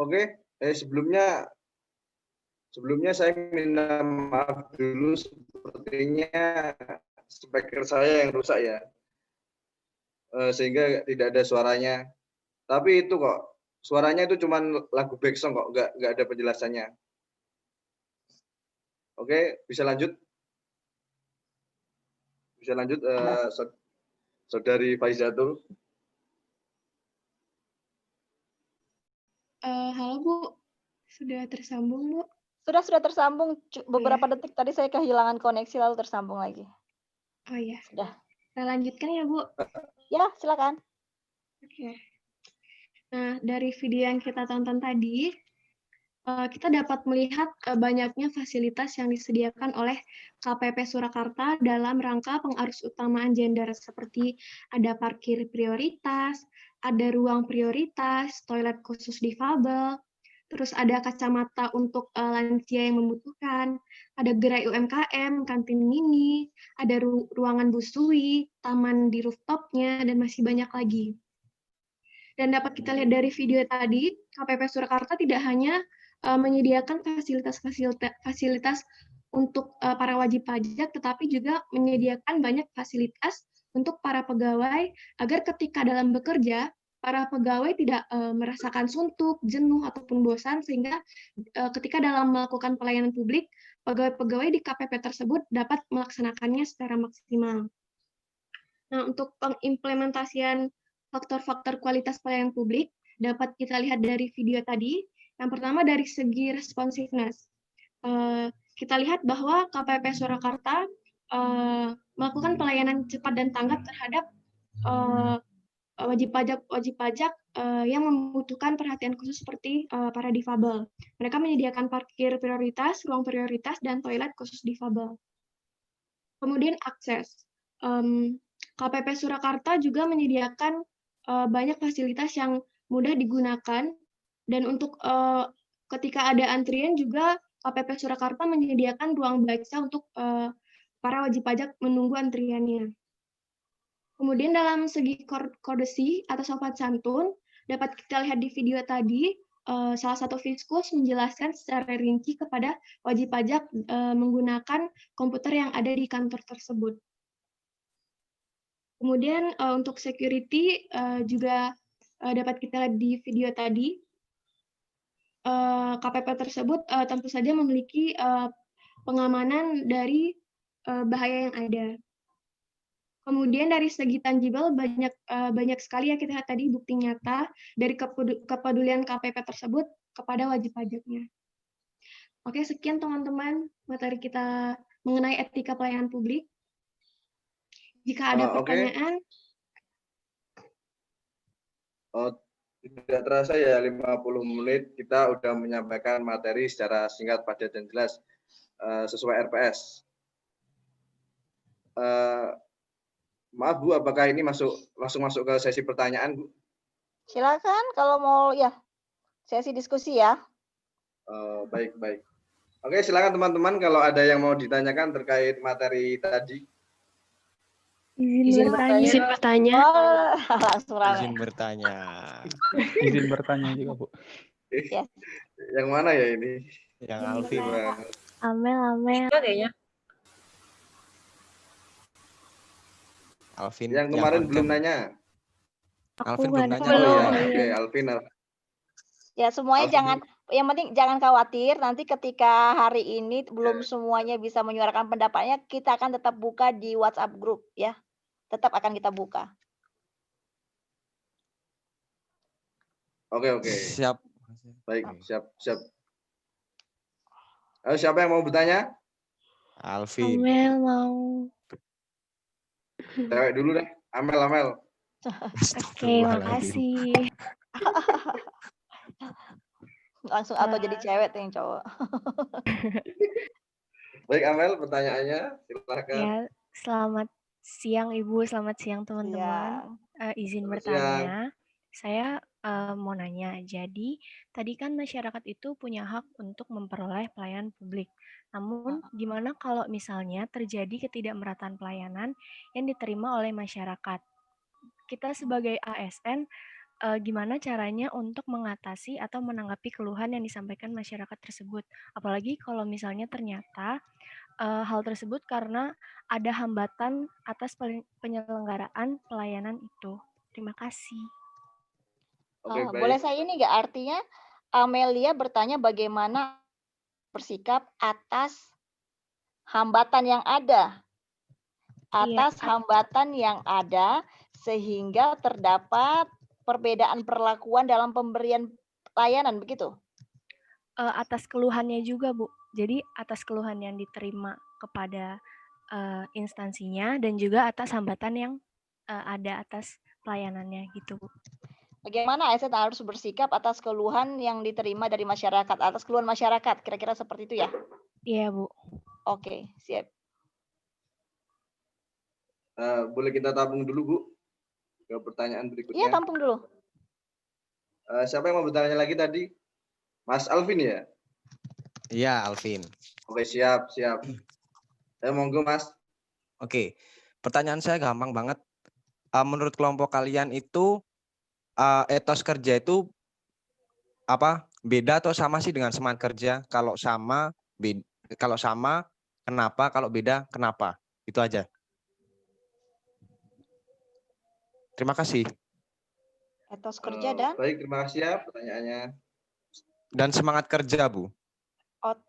Oke, sebelumnya saya minta maaf dulu, sepertinya speaker saya yang rusak ya, sehingga tidak ada suaranya. Tapi itu kok, suaranya itu cuma lagu back song kok, nggak ada penjelasannya. Oke, bisa lanjut? Bisa lanjut, Saudari Faizatul. Halo Bu, sudah tersambung Bu? Sudah tersambung. Beberapa Iya. detik tadi saya kehilangan koneksi lalu tersambung lagi. Oh iya, Sudah. kita lanjutkan ya Bu. Ya, silakan. Oke. Nah, dari video yang kita tonton tadi, kita dapat melihat banyaknya fasilitas yang disediakan oleh KPP Surakarta dalam rangka pengarusutamaan gender, seperti ada parkir prioritas, ada ruang prioritas, toilet khusus difabel, terus ada kacamata untuk lansia yang membutuhkan, ada gerai UMKM, kantin mini, ada ruangan busui, taman di rooftopnya, dan masih banyak lagi. Dan dapat kita lihat dari video tadi, KPP Surakarta tidak hanya menyediakan fasilitas untuk para wajib pajak, tetapi juga menyediakan banyak fasilitas untuk para pegawai agar ketika dalam bekerja, para pegawai tidak merasakan suntuk, jenuh, ataupun bosan, sehingga ketika dalam melakukan pelayanan publik, pegawai-pegawai di KPP tersebut dapat melaksanakannya secara maksimal. Nah, untuk pengimplementasian faktor-faktor kualitas pelayanan publik, dapat kita lihat dari video tadi. Yang pertama dari segi responsiveness. Kita lihat bahwa KPP Surakarta melakukan pelayanan cepat dan tanggap terhadap wajib pajak yang membutuhkan perhatian khusus seperti para difabel. Mereka menyediakan parkir prioritas, ruang prioritas, dan toilet khusus difabel. Kemudian akses. KPP Surakarta juga menyediakan banyak fasilitas yang mudah digunakan, dan untuk ketika ada antrian juga KPP Surakarta menyediakan ruang baca untuk para wajib pajak menunggu antriannya. Kemudian dalam segi courtesy atau sopan santun, dapat kita lihat di video tadi, salah satu fiskus menjelaskan secara rinci kepada wajib pajak menggunakan komputer yang ada di kantor tersebut. Kemudian untuk security juga dapat kita lihat di video tadi, KPP tersebut tentu saja memiliki pengamanan dari bahaya yang ada. Kemudian dari segi tangible banyak sekali ya kita lihat tadi bukti nyata dari kepedulian KPP tersebut kepada wajib pajaknya. Oke, sekian teman-teman materi kita mengenai etika pelayanan publik. Jika ada pertanyaan. Tidak terasa ya 50 menit kita sudah menyampaikan materi secara singkat, padat, dan jelas sesuai RPS. Maaf Bu, apakah ini langsung masuk ke sesi pertanyaan Bu? Silakan kalau mau ya sesi diskusi ya. Baik. Oke, silakan teman-teman kalau ada yang mau ditanyakan terkait materi tadi. Izin bertanya. Oh, langsung ramai. Izin bertanya. Izin bertanya juga Bu. Yes. Yang mana ya ini? Yang Alvin. Amel. Alvin. Yang kemarin belum nanya. Alvin belum nanya. Oke, Alvin. Ya, semuanya yang penting jangan khawatir, nanti ketika hari ini belum semuanya bisa menyuarakan pendapatnya, kita akan tetap buka di WhatsApp group ya. Tetap akan kita buka. Oke. Siap. Baik, siap. Siapa yang mau bertanya? Amel Alvin. mau. Cewek dulu deh. Amel. Oke, makasih. Langsung atau jadi cewek tuh yang cowok. Baik Amel, pertanyaannya silakan. Ya, selamat siang Ibu, selamat siang teman-teman. Izin bertanya. Saya mau nanya, jadi tadi kan masyarakat itu punya hak untuk memperoleh pelayanan publik. Namun, gimana kalau misalnya terjadi ketidakmerataan pelayanan yang diterima oleh masyarakat? Kita sebagai ASN gimana caranya untuk mengatasi atau menanggapi keluhan yang disampaikan masyarakat tersebut. Apalagi kalau misalnya ternyata hal tersebut karena ada hambatan atas penyelenggaraan pelayanan itu. Terima kasih. Oke, Boleh baik. saya ini nggak, artinya Amelia bertanya bagaimana bersikap atas hambatan yang ada. Iya, Hambatan yang ada sehingga terdapat perbedaan perlakuan dalam pemberian layanan, begitu? Atas keluhannya juga, Bu. Jadi atas keluhan yang diterima kepada instansinya dan juga atas hambatan yang ada atas pelayanannya gitu, Bu. Bagaimana ASN harus bersikap atas keluhan yang diterima dari masyarakat, atas keluhan masyarakat, kira-kira seperti itu ya? Iya, Bu. Oke, siap. Boleh kita tabung dulu, Bu, ke pertanyaan berikutnya. Iya, tampung dulu. Siapa yang mau bertanya lagi tadi? Mas Alvin ya? Iya, Alvin. Oke, siap. Monggo, Mas. Oke, pertanyaan saya gampang banget. Menurut kelompok kalian itu etos kerja itu apa? Beda atau sama sih dengan semangat kerja? Kalau sama, kenapa? Kalau beda, kenapa? Itu aja. Terima kasih. Etos kerja dan? Baik, terima kasih ya pertanyaannya. Dan semangat kerja, Bu.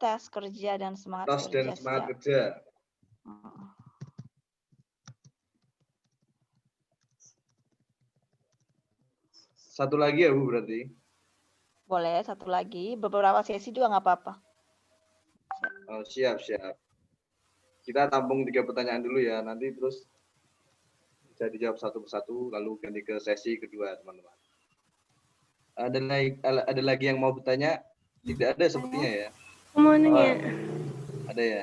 Tes kerja dan semangat Etos kerja. dan semangat siap. kerja. Satu lagi ya, Bu, berarti? Boleh, satu lagi. Beberapa sesi juga nggak apa-apa. Siap. Kita tampung 3 pertanyaan dulu ya, nanti terus bisa dijawab satu persatu, lalu ganti ke sesi kedua, teman-teman. Ada lagi yang mau bertanya? Tidak ada sepertinya ya. Mau nanya. Ada ya.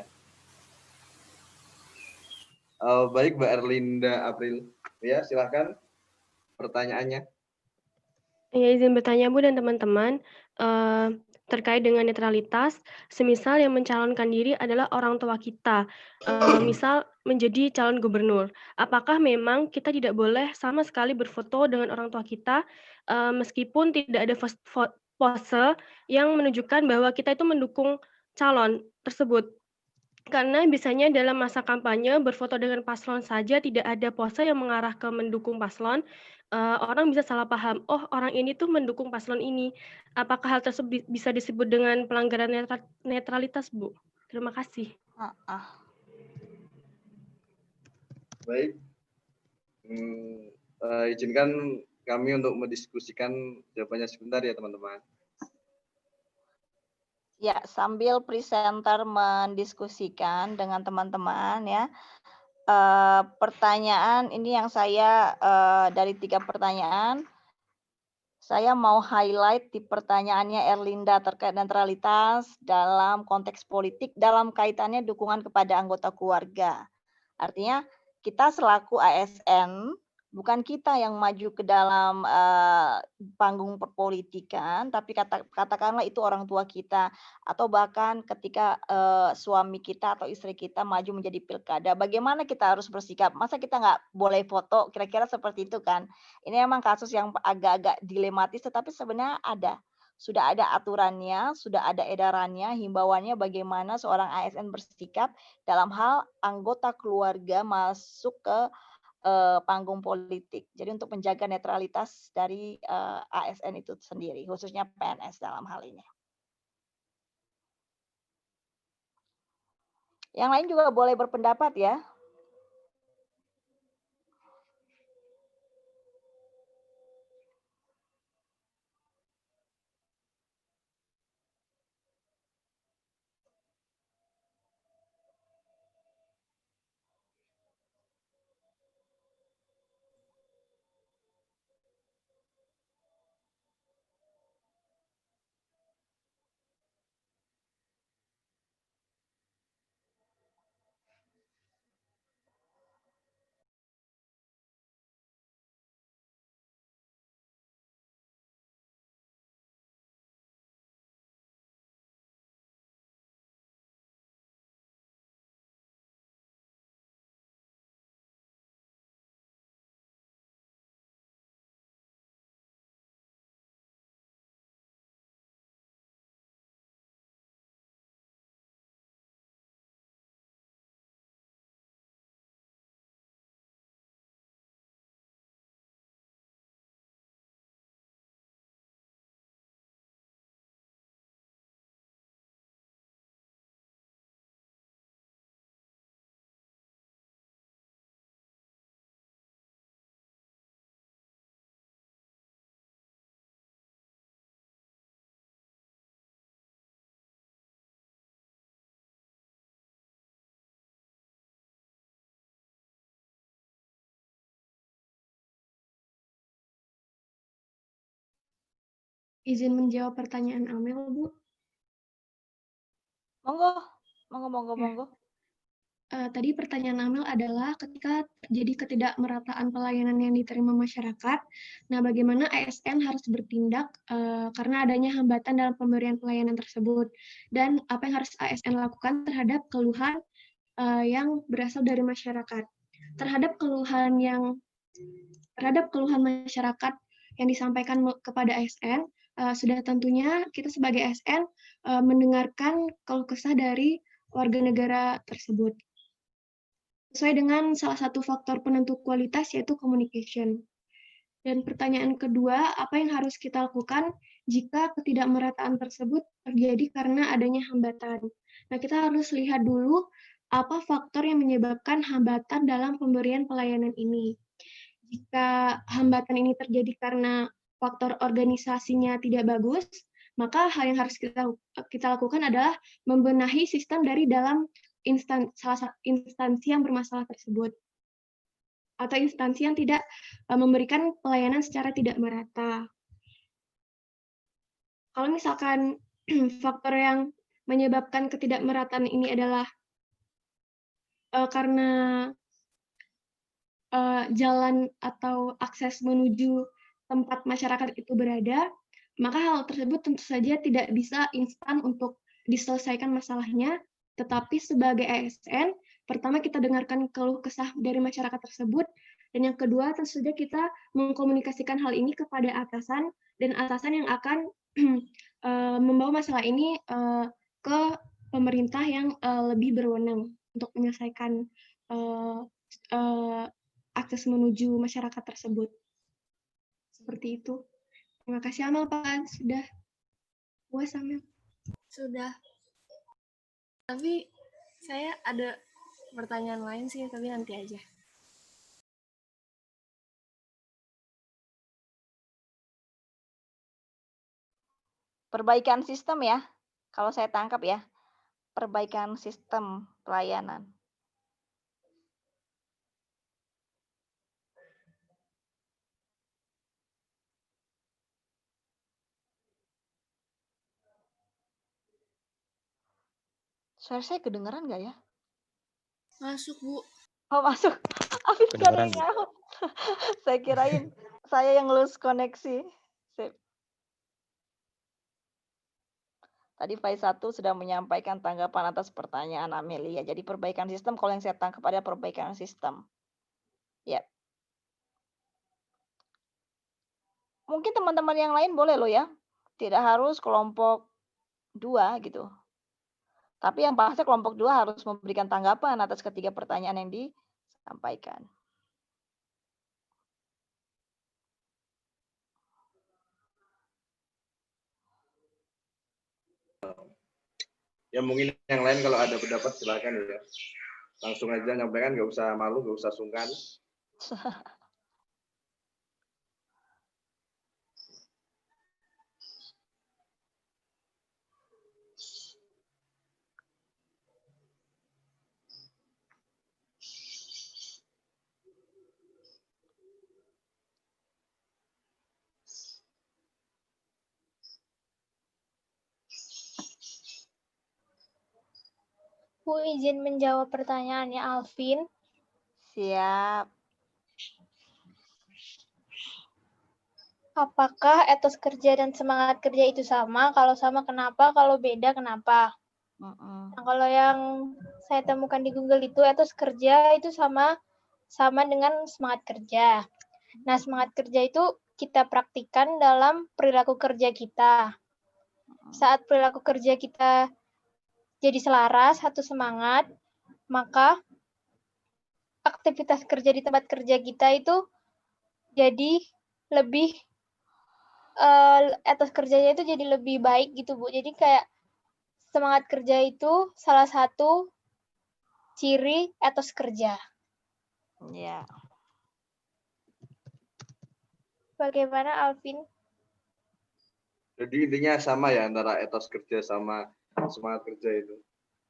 Baik, Mbak Erlinda April. Ya, silakan pertanyaannya. Ya, izin bertanya, Bu dan teman-teman, terkait dengan netralitas, semisal yang mencalonkan diri adalah orang tua kita, misal menjadi calon gubernur. Apakah memang kita tidak boleh sama sekali berfoto dengan orang tua kita, meskipun tidak ada pose yang menunjukkan bahwa kita itu mendukung calon tersebut? Karena biasanya dalam masa kampanye berfoto dengan paslon saja tidak ada pose yang mengarah ke mendukung paslon, orang bisa salah paham, "Oh, orang ini tuh mendukung paslon ini." Apakah hal tersebut bisa disebut dengan pelanggaran netralitas, Bu? Terima kasih. Baik. Izinkan kami untuk mendiskusikan jawabannya sebentar ya, teman-teman. Ya, sambil presenter mendiskusikan dengan teman-teman ya. Pertanyaan ini yang saya dari 3 pertanyaan, saya mau highlight di pertanyaannya Erlinda terkait netralitas dalam konteks politik dalam kaitannya dukungan kepada anggota keluarga. Artinya kita selaku ASN, bukan kita yang maju ke dalam panggung perpolitikan, tapi katakanlah itu orang tua kita, atau bahkan ketika suami kita atau istri kita maju menjadi pilkada, bagaimana kita harus bersikap? Masa kita nggak boleh foto? Kira-kira seperti itu kan? Ini memang kasus yang agak-agak dilematis, tetapi sebenarnya sudah ada aturannya, sudah ada edarannya, himbauannya bagaimana seorang ASN bersikap dalam hal anggota keluarga masuk ke panggung politik. Jadi untuk menjaga netralitas dari ASN itu sendiri, khususnya PNS dalam hal ini. Yang lain juga boleh berpendapat ya. izin menjawab pertanyaan Amel, Bu. Monggo. Tadi pertanyaan Amel adalah ketika terjadi ketidakmerataan pelayanan yang diterima masyarakat, nah bagaimana ASN harus bertindak karena adanya hambatan dalam pemberian pelayanan tersebut, dan apa yang harus ASN lakukan terhadap keluhan yang berasal dari masyarakat. Terhadap keluhan masyarakat yang disampaikan kepada ASN, sudah tentunya kita sebagai ASN mendengarkan keluh kesah dari warga negara tersebut. Sesuai dengan salah satu faktor penentu kualitas yaitu communication. Dan pertanyaan kedua, apa yang harus kita lakukan jika ketidakmerataan tersebut terjadi karena adanya hambatan? Nah, kita harus lihat dulu apa faktor yang menyebabkan hambatan dalam pemberian pelayanan ini. Jika hambatan ini terjadi karena faktor organisasinya tidak bagus, maka hal yang harus kita lakukan adalah membenahi sistem dari dalam instansi yang bermasalah tersebut, atau instansi yang tidak memberikan pelayanan secara tidak merata. Kalau misalkan faktor yang menyebabkan ketidakmerataan ini adalah karena jalan atau akses menuju tempat masyarakat itu berada, maka hal tersebut tentu saja tidak bisa instan untuk diselesaikan masalahnya, tetapi sebagai ASN, pertama kita dengarkan keluh kesah dari masyarakat tersebut, dan yang kedua tentu saja kita mengkomunikasikan hal ini kepada atasan, dan atasan yang akan membawa masalah ini ke pemerintah yang lebih berwenang untuk menyelesaikan akses menuju masyarakat tersebut. Seperti itu. Terima kasih Amel, Pak. Sudah puas, Amel? Sudah. Tapi saya ada pertanyaan lain sih, tapi nanti aja. Perbaikan sistem ya, kalau saya tangkap ya. Perbaikan sistem pelayanan. Suara saya kedengeran nggak ya? Masuk, Bu. Oh, masuk. Afif gak ada Kedengeran, yang Bu. nyaut. Saya kirain saya yang lulus koneksi. Sip. Tadi Faiz 1 sudah menyampaikan tanggapan atas pertanyaan Amelia. Jadi perbaikan sistem, kalau yang saya tangkap ada perbaikan sistem. Ya. Mungkin teman-teman yang lain boleh loh ya. Tidak harus kelompok 2 gitu. Tapi yang pasti kelompok 2 harus memberikan tanggapan atas ketiga pertanyaan yang disampaikan. Ya mungkin yang lain kalau ada pendapat silakan ya. Langsung aja nyampaikan, nggak usah malu, nggak usah sungkan. Bu, izin menjawab pertanyaannya Alvin. Siap. Apakah etos kerja dan semangat kerja itu sama? Kalau sama kenapa? Kalau beda kenapa? Nah, kalau yang saya temukan di Google itu etos kerja itu sama dengan semangat kerja. Nah, semangat kerja itu kita praktikkan dalam perilaku kerja kita. Saat perilaku kerja kita jadi selaras, satu semangat, maka aktivitas kerja di tempat kerja kita itu jadi lebih etos kerjanya itu jadi lebih baik gitu, Bu. Jadi kayak semangat kerja itu salah satu ciri etos kerja. Ya. Bagaimana, Alvin? Jadi intinya sama ya antara etos kerja sama semangat kerja itu.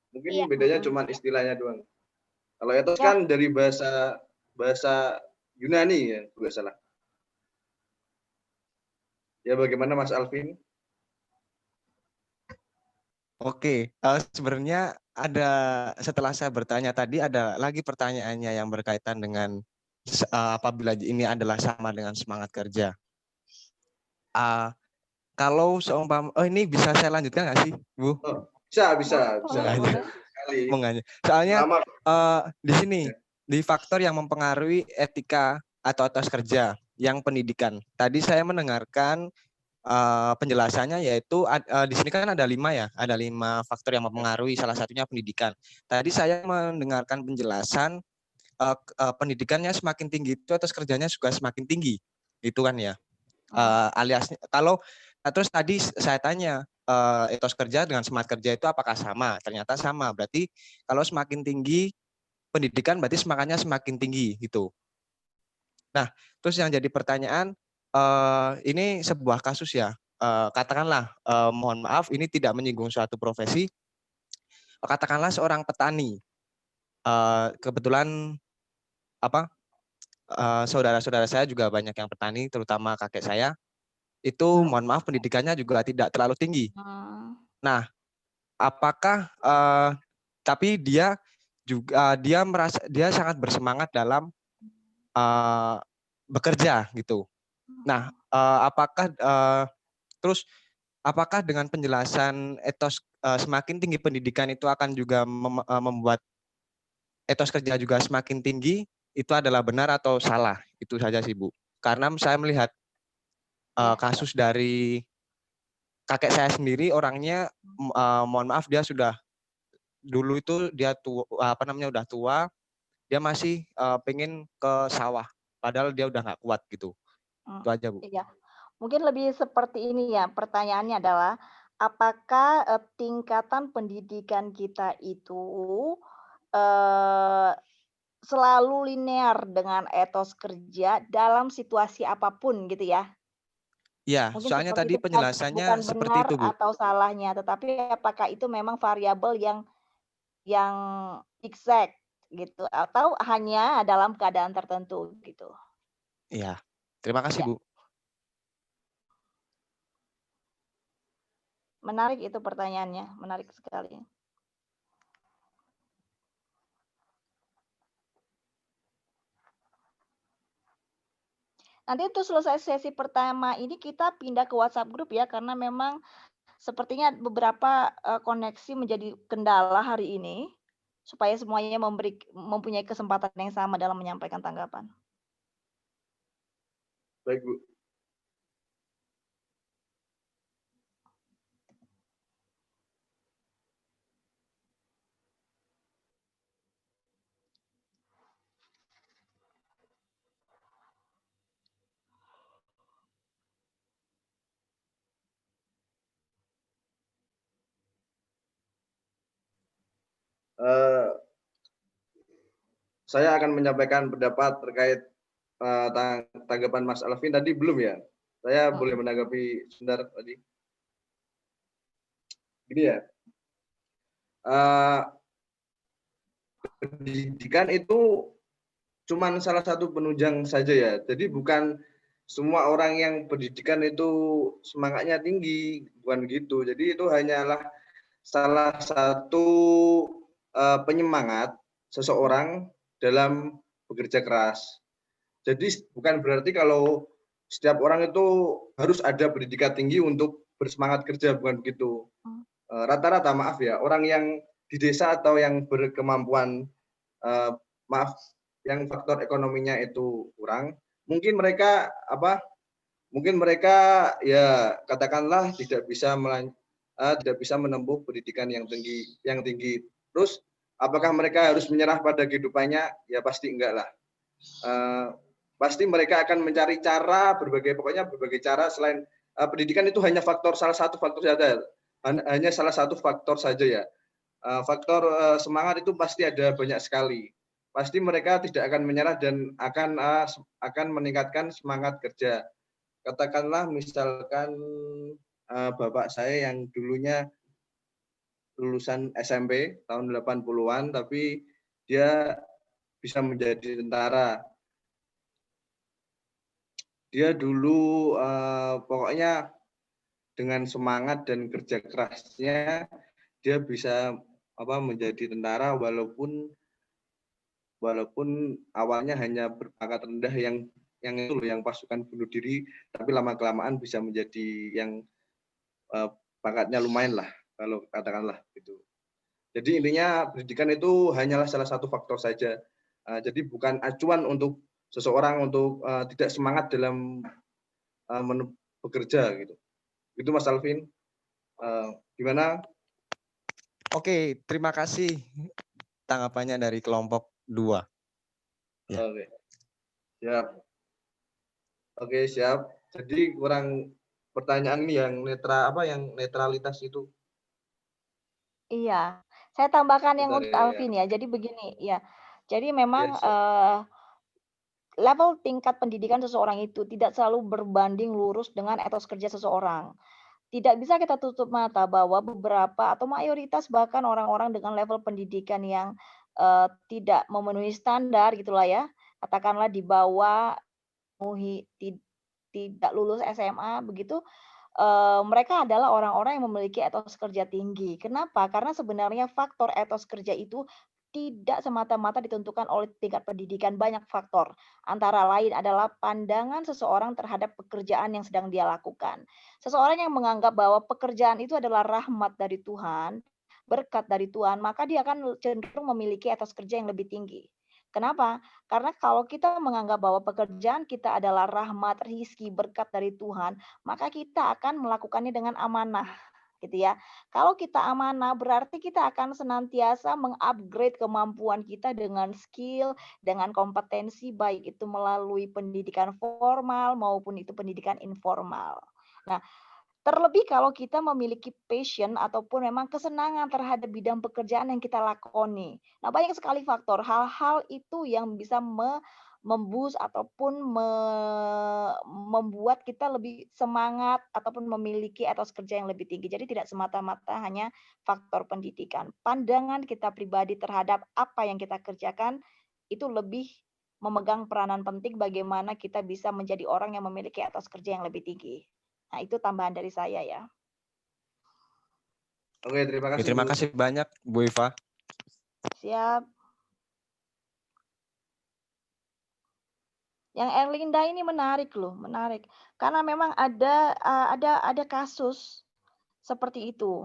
Mungkin Iya. bedanya cuma istilahnya doang. Kalau etos kan dari bahasa Yunani ya, nggak salah. Ya bagaimana Mas Alvin? Oke, sebenarnya ada setelah saya bertanya tadi ada lagi pertanyaannya yang berkaitan dengan apabila ini adalah sama dengan semangat kerja. Kalau seumpama, ini bisa saya lanjutkan nggak sih, Bu? Oh, bisa. Boleh. Sekali. Soalnya Lama. di sini di faktor yang mempengaruhi etika atau etos kerja yang pendidikan. Tadi saya mendengarkan penjelasannya yaitu di sini kan ada 5 ya, ada 5 faktor yang mempengaruhi, salah satunya pendidikan. Tadi saya mendengarkan penjelasan pendidikannya semakin tinggi itu etos kerjanya juga semakin tinggi, itu kan ya. Alias kalau terus tadi saya tanya etos kerja dengan semangat kerja itu apakah sama? Ternyata sama. Berarti kalau semakin tinggi pendidikan berarti semangatnya semakin tinggi gitu. Nah, terus yang jadi pertanyaan ini sebuah kasus ya. Katakanlah mohon maaf ini tidak menyinggung suatu profesi. Katakanlah seorang petani. Kebetulan saudara-saudara saya juga banyak yang petani, terutama kakek saya. Itu mohon maaf pendidikannya juga tidak terlalu tinggi. Nah, apakah tapi dia juga dia merasa dia sangat bersemangat dalam bekerja gitu. Nah, apakah dengan penjelasan etos semakin tinggi pendidikan itu akan juga membuat etos kerja juga semakin tinggi, itu adalah benar atau salah? Itu saja sih, Bu. Karena saya melihat kasus dari kakek saya sendiri orangnya mohon maaf dia sudah dulu itu dia udah tua, dia masih pengen ke sawah padahal dia udah nggak kuat gitu. Itu aja, Bu. Iya. Mungkin lebih seperti ini ya, pertanyaannya adalah apakah tingkatan pendidikan kita itu selalu linear dengan etos kerja dalam situasi apapun gitu ya? Iya, Mungkin soalnya seperti tadi itu, bukan penjelasannya seperti benar itu, Bu. atau salahnya, tetapi apakah itu memang variabel yang exact gitu atau hanya dalam keadaan tertentu gitu. Iya. Terima kasih, Ya. Bu. Menarik itu pertanyaannya, menarik sekali. Nanti untuk selesai sesi pertama ini kita pindah ke WhatsApp group ya, karena memang sepertinya beberapa koneksi menjadi kendala hari ini, supaya semuanya mempunyai kesempatan yang sama dalam menyampaikan tanggapan. Baik, Bu. Saya akan menyampaikan pendapat terkait tanggapan Mas Alvin tadi belum ya? Saya boleh menanggapi sebentar tadi. Gini ya, pendidikan itu cuma salah satu penunjang saja ya. Jadi bukan semua orang yang pendidikan itu semangatnya tinggi, bukan gitu. Jadi itu hanyalah salah satu penyemangat seseorang dalam bekerja keras. Jadi bukan berarti kalau setiap orang itu harus ada pendidikan tinggi untuk bersemangat kerja, bukan begitu. Rata-rata maaf ya, orang yang di desa atau yang berkemampuan yang faktor ekonominya itu kurang, mungkin mereka ya katakanlah tidak bisa menempuh pendidikan yang tinggi. Terus apakah mereka harus menyerah pada kehidupannya? Ya pasti enggak lah. Pasti mereka akan mencari cara berbagai cara selain pendidikan itu hanya salah satu faktor saja ya. Faktor semangat itu pasti ada banyak sekali. Pasti mereka tidak akan menyerah dan akan meningkatkan semangat kerja. Katakanlah misalkan bapak saya yang dulunya lulusan SMP tahun 80-an tapi dia bisa menjadi tentara. Dia dulu pokoknya dengan semangat dan kerja kerasnya dia bisa menjadi tentara walaupun awalnya hanya berpangkat rendah yang itu loh, yang pasukan bunuh diri, tapi lama-kelamaan bisa menjadi yang pangkatnya lumayan lah, kalau katakanlah gitu. Jadi intinya pendidikan itu hanyalah salah satu faktor saja. Jadi bukan acuan untuk seseorang untuk tidak semangat dalam bekerja gitu. Itu Mas Alvin. Gimana? Oke, terima kasih tanggapannya dari kelompok 2. Ya. Oke. Siap. Oke, siap. Jadi kurang pertanyaan ini yang netralitas itu. Iya, saya tambahkan yang Bentar untuk ya. Alvin ya. Jadi begini, ya. Jadi memang siap. level tingkat pendidikan seseorang itu tidak selalu berbanding lurus dengan etos kerja seseorang. Tidak bisa kita tutup mata bahwa beberapa atau mayoritas bahkan orang-orang dengan level pendidikan yang tidak memenuhi standar gitulah ya, katakanlah di bawah tidak lulus SMA begitu, mereka adalah orang-orang yang memiliki etos kerja tinggi. Kenapa? Karena sebenarnya faktor etos kerja itu tidak semata-mata ditentukan oleh tingkat pendidikan, banyak faktor. Antara lain adalah pandangan seseorang terhadap pekerjaan yang sedang dia lakukan. Seseorang yang menganggap bahwa pekerjaan itu adalah rahmat dari Tuhan, berkat dari Tuhan, maka dia akan cenderung memiliki etos kerja yang lebih tinggi. Kenapa? Karena kalau kita menganggap bahwa pekerjaan kita adalah rahmat, rizki, berkat dari Tuhan, maka kita akan melakukannya dengan amanah, gitu ya. Kalau kita amanah, berarti kita akan senantiasa mengupgrade kemampuan kita dengan skill, dengan kompetensi, baik itu melalui pendidikan formal maupun itu pendidikan informal. Nah, terlebih kalau kita memiliki passion ataupun memang kesenangan terhadap bidang pekerjaan yang kita lakoni. Nah, banyak sekali faktor, hal-hal itu yang bisa memboost ataupun membuat kita lebih semangat ataupun memiliki etos kerja yang lebih tinggi. Jadi tidak semata-mata hanya faktor pendidikan. Pandangan kita pribadi terhadap apa yang kita kerjakan itu lebih memegang peranan penting bagaimana kita bisa menjadi orang yang memiliki etos kerja yang lebih tinggi. Nah, itu tambahan dari saya ya. Oke, terima kasih. Terima kasih banyak Bu Iva. Siap. Yang Erlinda ini menarik loh, menarik. Karena memang ada kasus seperti itu.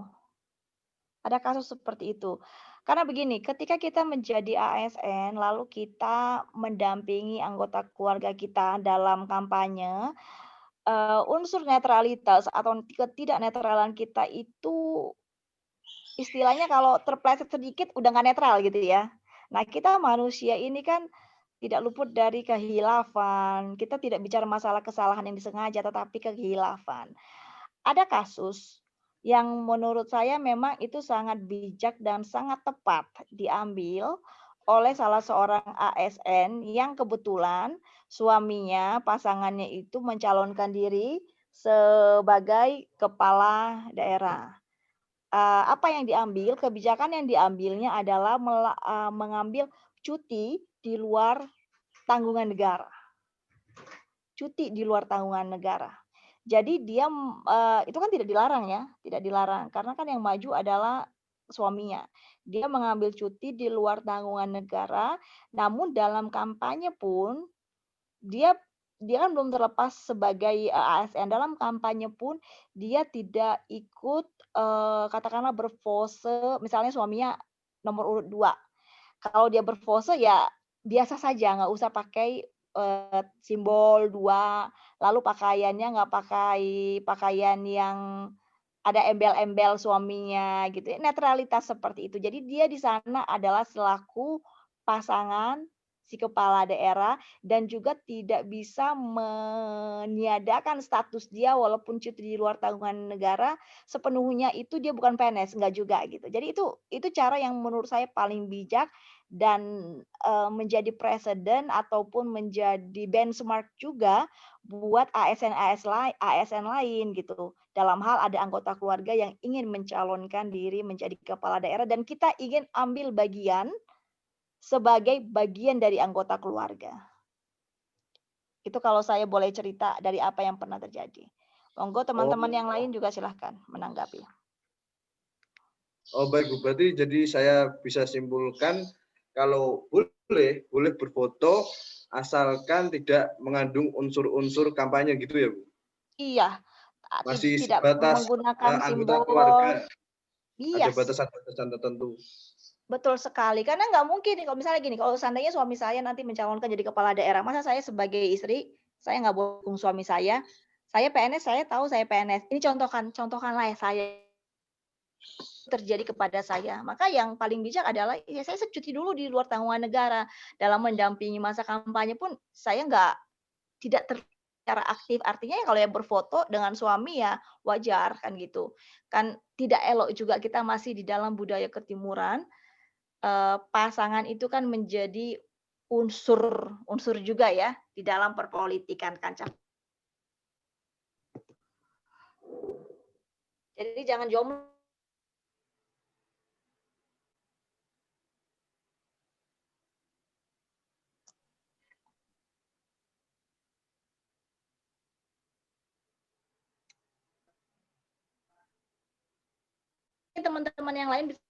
Ada kasus seperti itu. Karena begini, ketika kita menjadi ASN, lalu kita mendampingi anggota keluarga kita dalam kampanye, unsur netralitas atau ketidaknetralan kita itu istilahnya kalau terpleset sedikit udah nggak netral gitu ya. Nah, kita manusia ini kan tidak luput dari kehilafan. Kita tidak bicara masalah kesalahan yang disengaja, tetapi kehilafan. Ada kasus yang menurut saya memang itu sangat bijak dan sangat tepat diambil oleh salah seorang ASN yang kebetulan suaminya, pasangannya itu mencalonkan diri sebagai kepala daerah. Apa yang diambil, kebijakan yang diambilnya adalah mengambil cuti di luar tanggungan negara. Cuti di luar tanggungan negara. Jadi dia itu kan tidak dilarang ya, tidak dilarang karena kan yang maju adalah suaminya. Dia mengambil cuti di luar tanggungan negara, namun dalam kampanye pun dia kan belum terlepas sebagai ASN. Dalam kampanye pun dia tidak ikut katakanlah berpose, misalnya suaminya nomor urut 2. Kalau dia berpose ya biasa saja, nggak usah pakai simbol 2, lalu pakaiannya nggak pakai pakaian yang ada embel-embel suaminya gitu ya, netralitas seperti itu. Jadi dia di sana adalah selaku pasangan si kepala daerah dan juga tidak bisa meniadakan status dia walaupun cuti di luar tanggungan negara, sepenuhnya itu dia bukan PNS, enggak juga gitu. Jadi itu cara yang menurut saya paling bijak dan menjadi presiden ataupun menjadi benchmark juga buat ASN lain gitu. Dalam hal ada anggota keluarga yang ingin mencalonkan diri menjadi kepala daerah dan kita ingin ambil bagian sebagai bagian dari anggota keluarga. Itu kalau saya boleh cerita dari apa yang pernah terjadi. Monggo teman-teman yang lain juga silahkan menanggapi. Oh baik Bu, berarti jadi saya bisa simpulkan kalau boleh berfoto asalkan tidak mengandung unsur-unsur kampanye gitu ya Bu? Iya, Masih tidak sebatas menggunakan anggota simbol. keluarga, ada Iya, batasan-batasan tertentu. betul sekali. Karena nggak mungkin nih kalau misalnya gini, kalau seandainya suami saya nanti mencalonkan jadi kepala daerah, masa saya sebagai istri, saya nggak boleh dukung suami saya. Saya PNS, saya tahu saya PNS. Ini contohkanlah ya saya terjadi kepada saya. Maka yang paling bijak adalah ya saya cuti dulu di luar tanggungan negara. Dalam mendampingi masa kampanye pun saya tidak secara aktif. Artinya ya kalau ya berfoto dengan suami ya wajar kan gitu. Kan tidak elok juga kita masih di dalam budaya ketimuran. Pasangan itu kan menjadi unsur juga ya di dalam perpolitikan kancah. Jadi jangan jomblo. Teman-teman yang lain bisa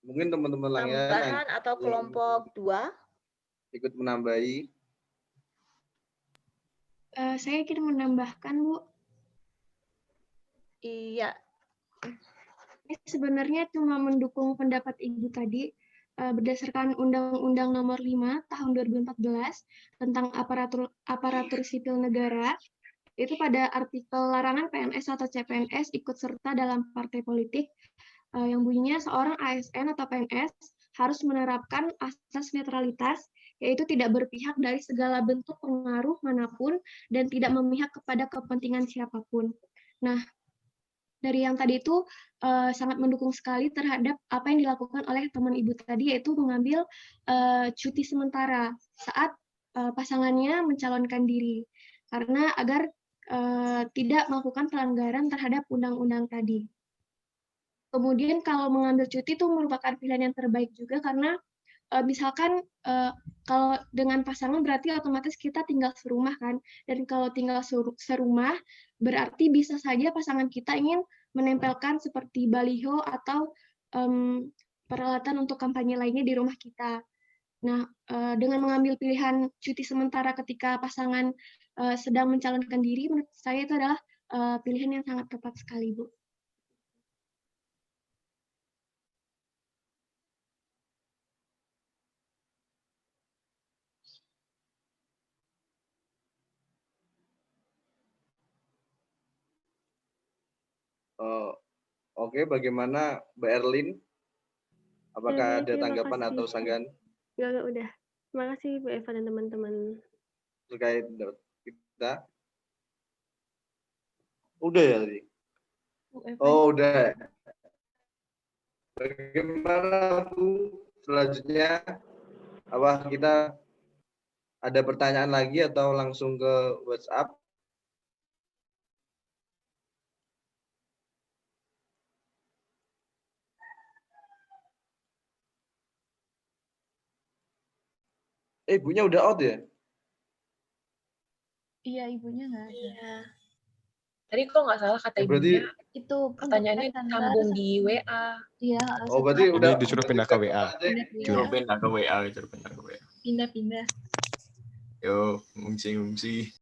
Mungkin teman-teman lainnya tambahan atau kelompok 2 ikut menambahi. Saya ingin menambahkan, Bu. Iya. Sebenarnya cuma mendukung pendapat Ibu tadi, berdasarkan Undang-Undang Nomor 5 Tahun 2014 tentang aparatur sipil negara, itu pada artikel larangan PNS atau CPNS ikut serta dalam partai politik, yang bunyinya seorang ASN atau PNS harus menerapkan asas netralitas, yaitu tidak berpihak dari segala bentuk pengaruh manapun dan tidak memihak kepada kepentingan siapapun. Nah, dari yang tadi itu sangat mendukung sekali terhadap apa yang dilakukan oleh teman Ibu tadi, yaitu mengambil cuti sementara saat pasangannya mencalonkan diri, karena agar tidak melakukan pelanggaran terhadap undang-undang tadi. Kemudian kalau mengambil cuti itu merupakan pilihan yang terbaik juga karena misalkan kalau dengan pasangan berarti otomatis kita tinggal serumah kan, dan kalau tinggal serumah berarti bisa saja pasangan kita ingin menempelkan seperti baliho atau peralatan untuk kampanye lainnya di rumah kita. Nah, dengan mengambil pilihan cuti sementara ketika pasangan sedang mencalonkan diri, menurut saya itu adalah pilihan yang sangat tepat sekali, Bu. Oke, bagaimana Mbak Erlin? Apakah ada tanggapan atau sanggahan? Enggak, udah. Terima kasih Bu Eva dan teman-teman. Terkait kita? Udah ya tadi? Oh, udah. Bagaimana Bu selanjutnya? Apa kita ada pertanyaan lagi atau langsung ke WhatsApp? Ibunya udah out ya? Iya, ibunya nggak ada. Iya. Tadi kok nggak salah kata Berarti ibunya, Itu pertanyaannya disambung di WA. Iya. oh berarti udah disuruh pindah ke WA. Pindah. Pindah ke WA, disuruh pindah ke WA. Pindah-pindah. Yo, ngungsi.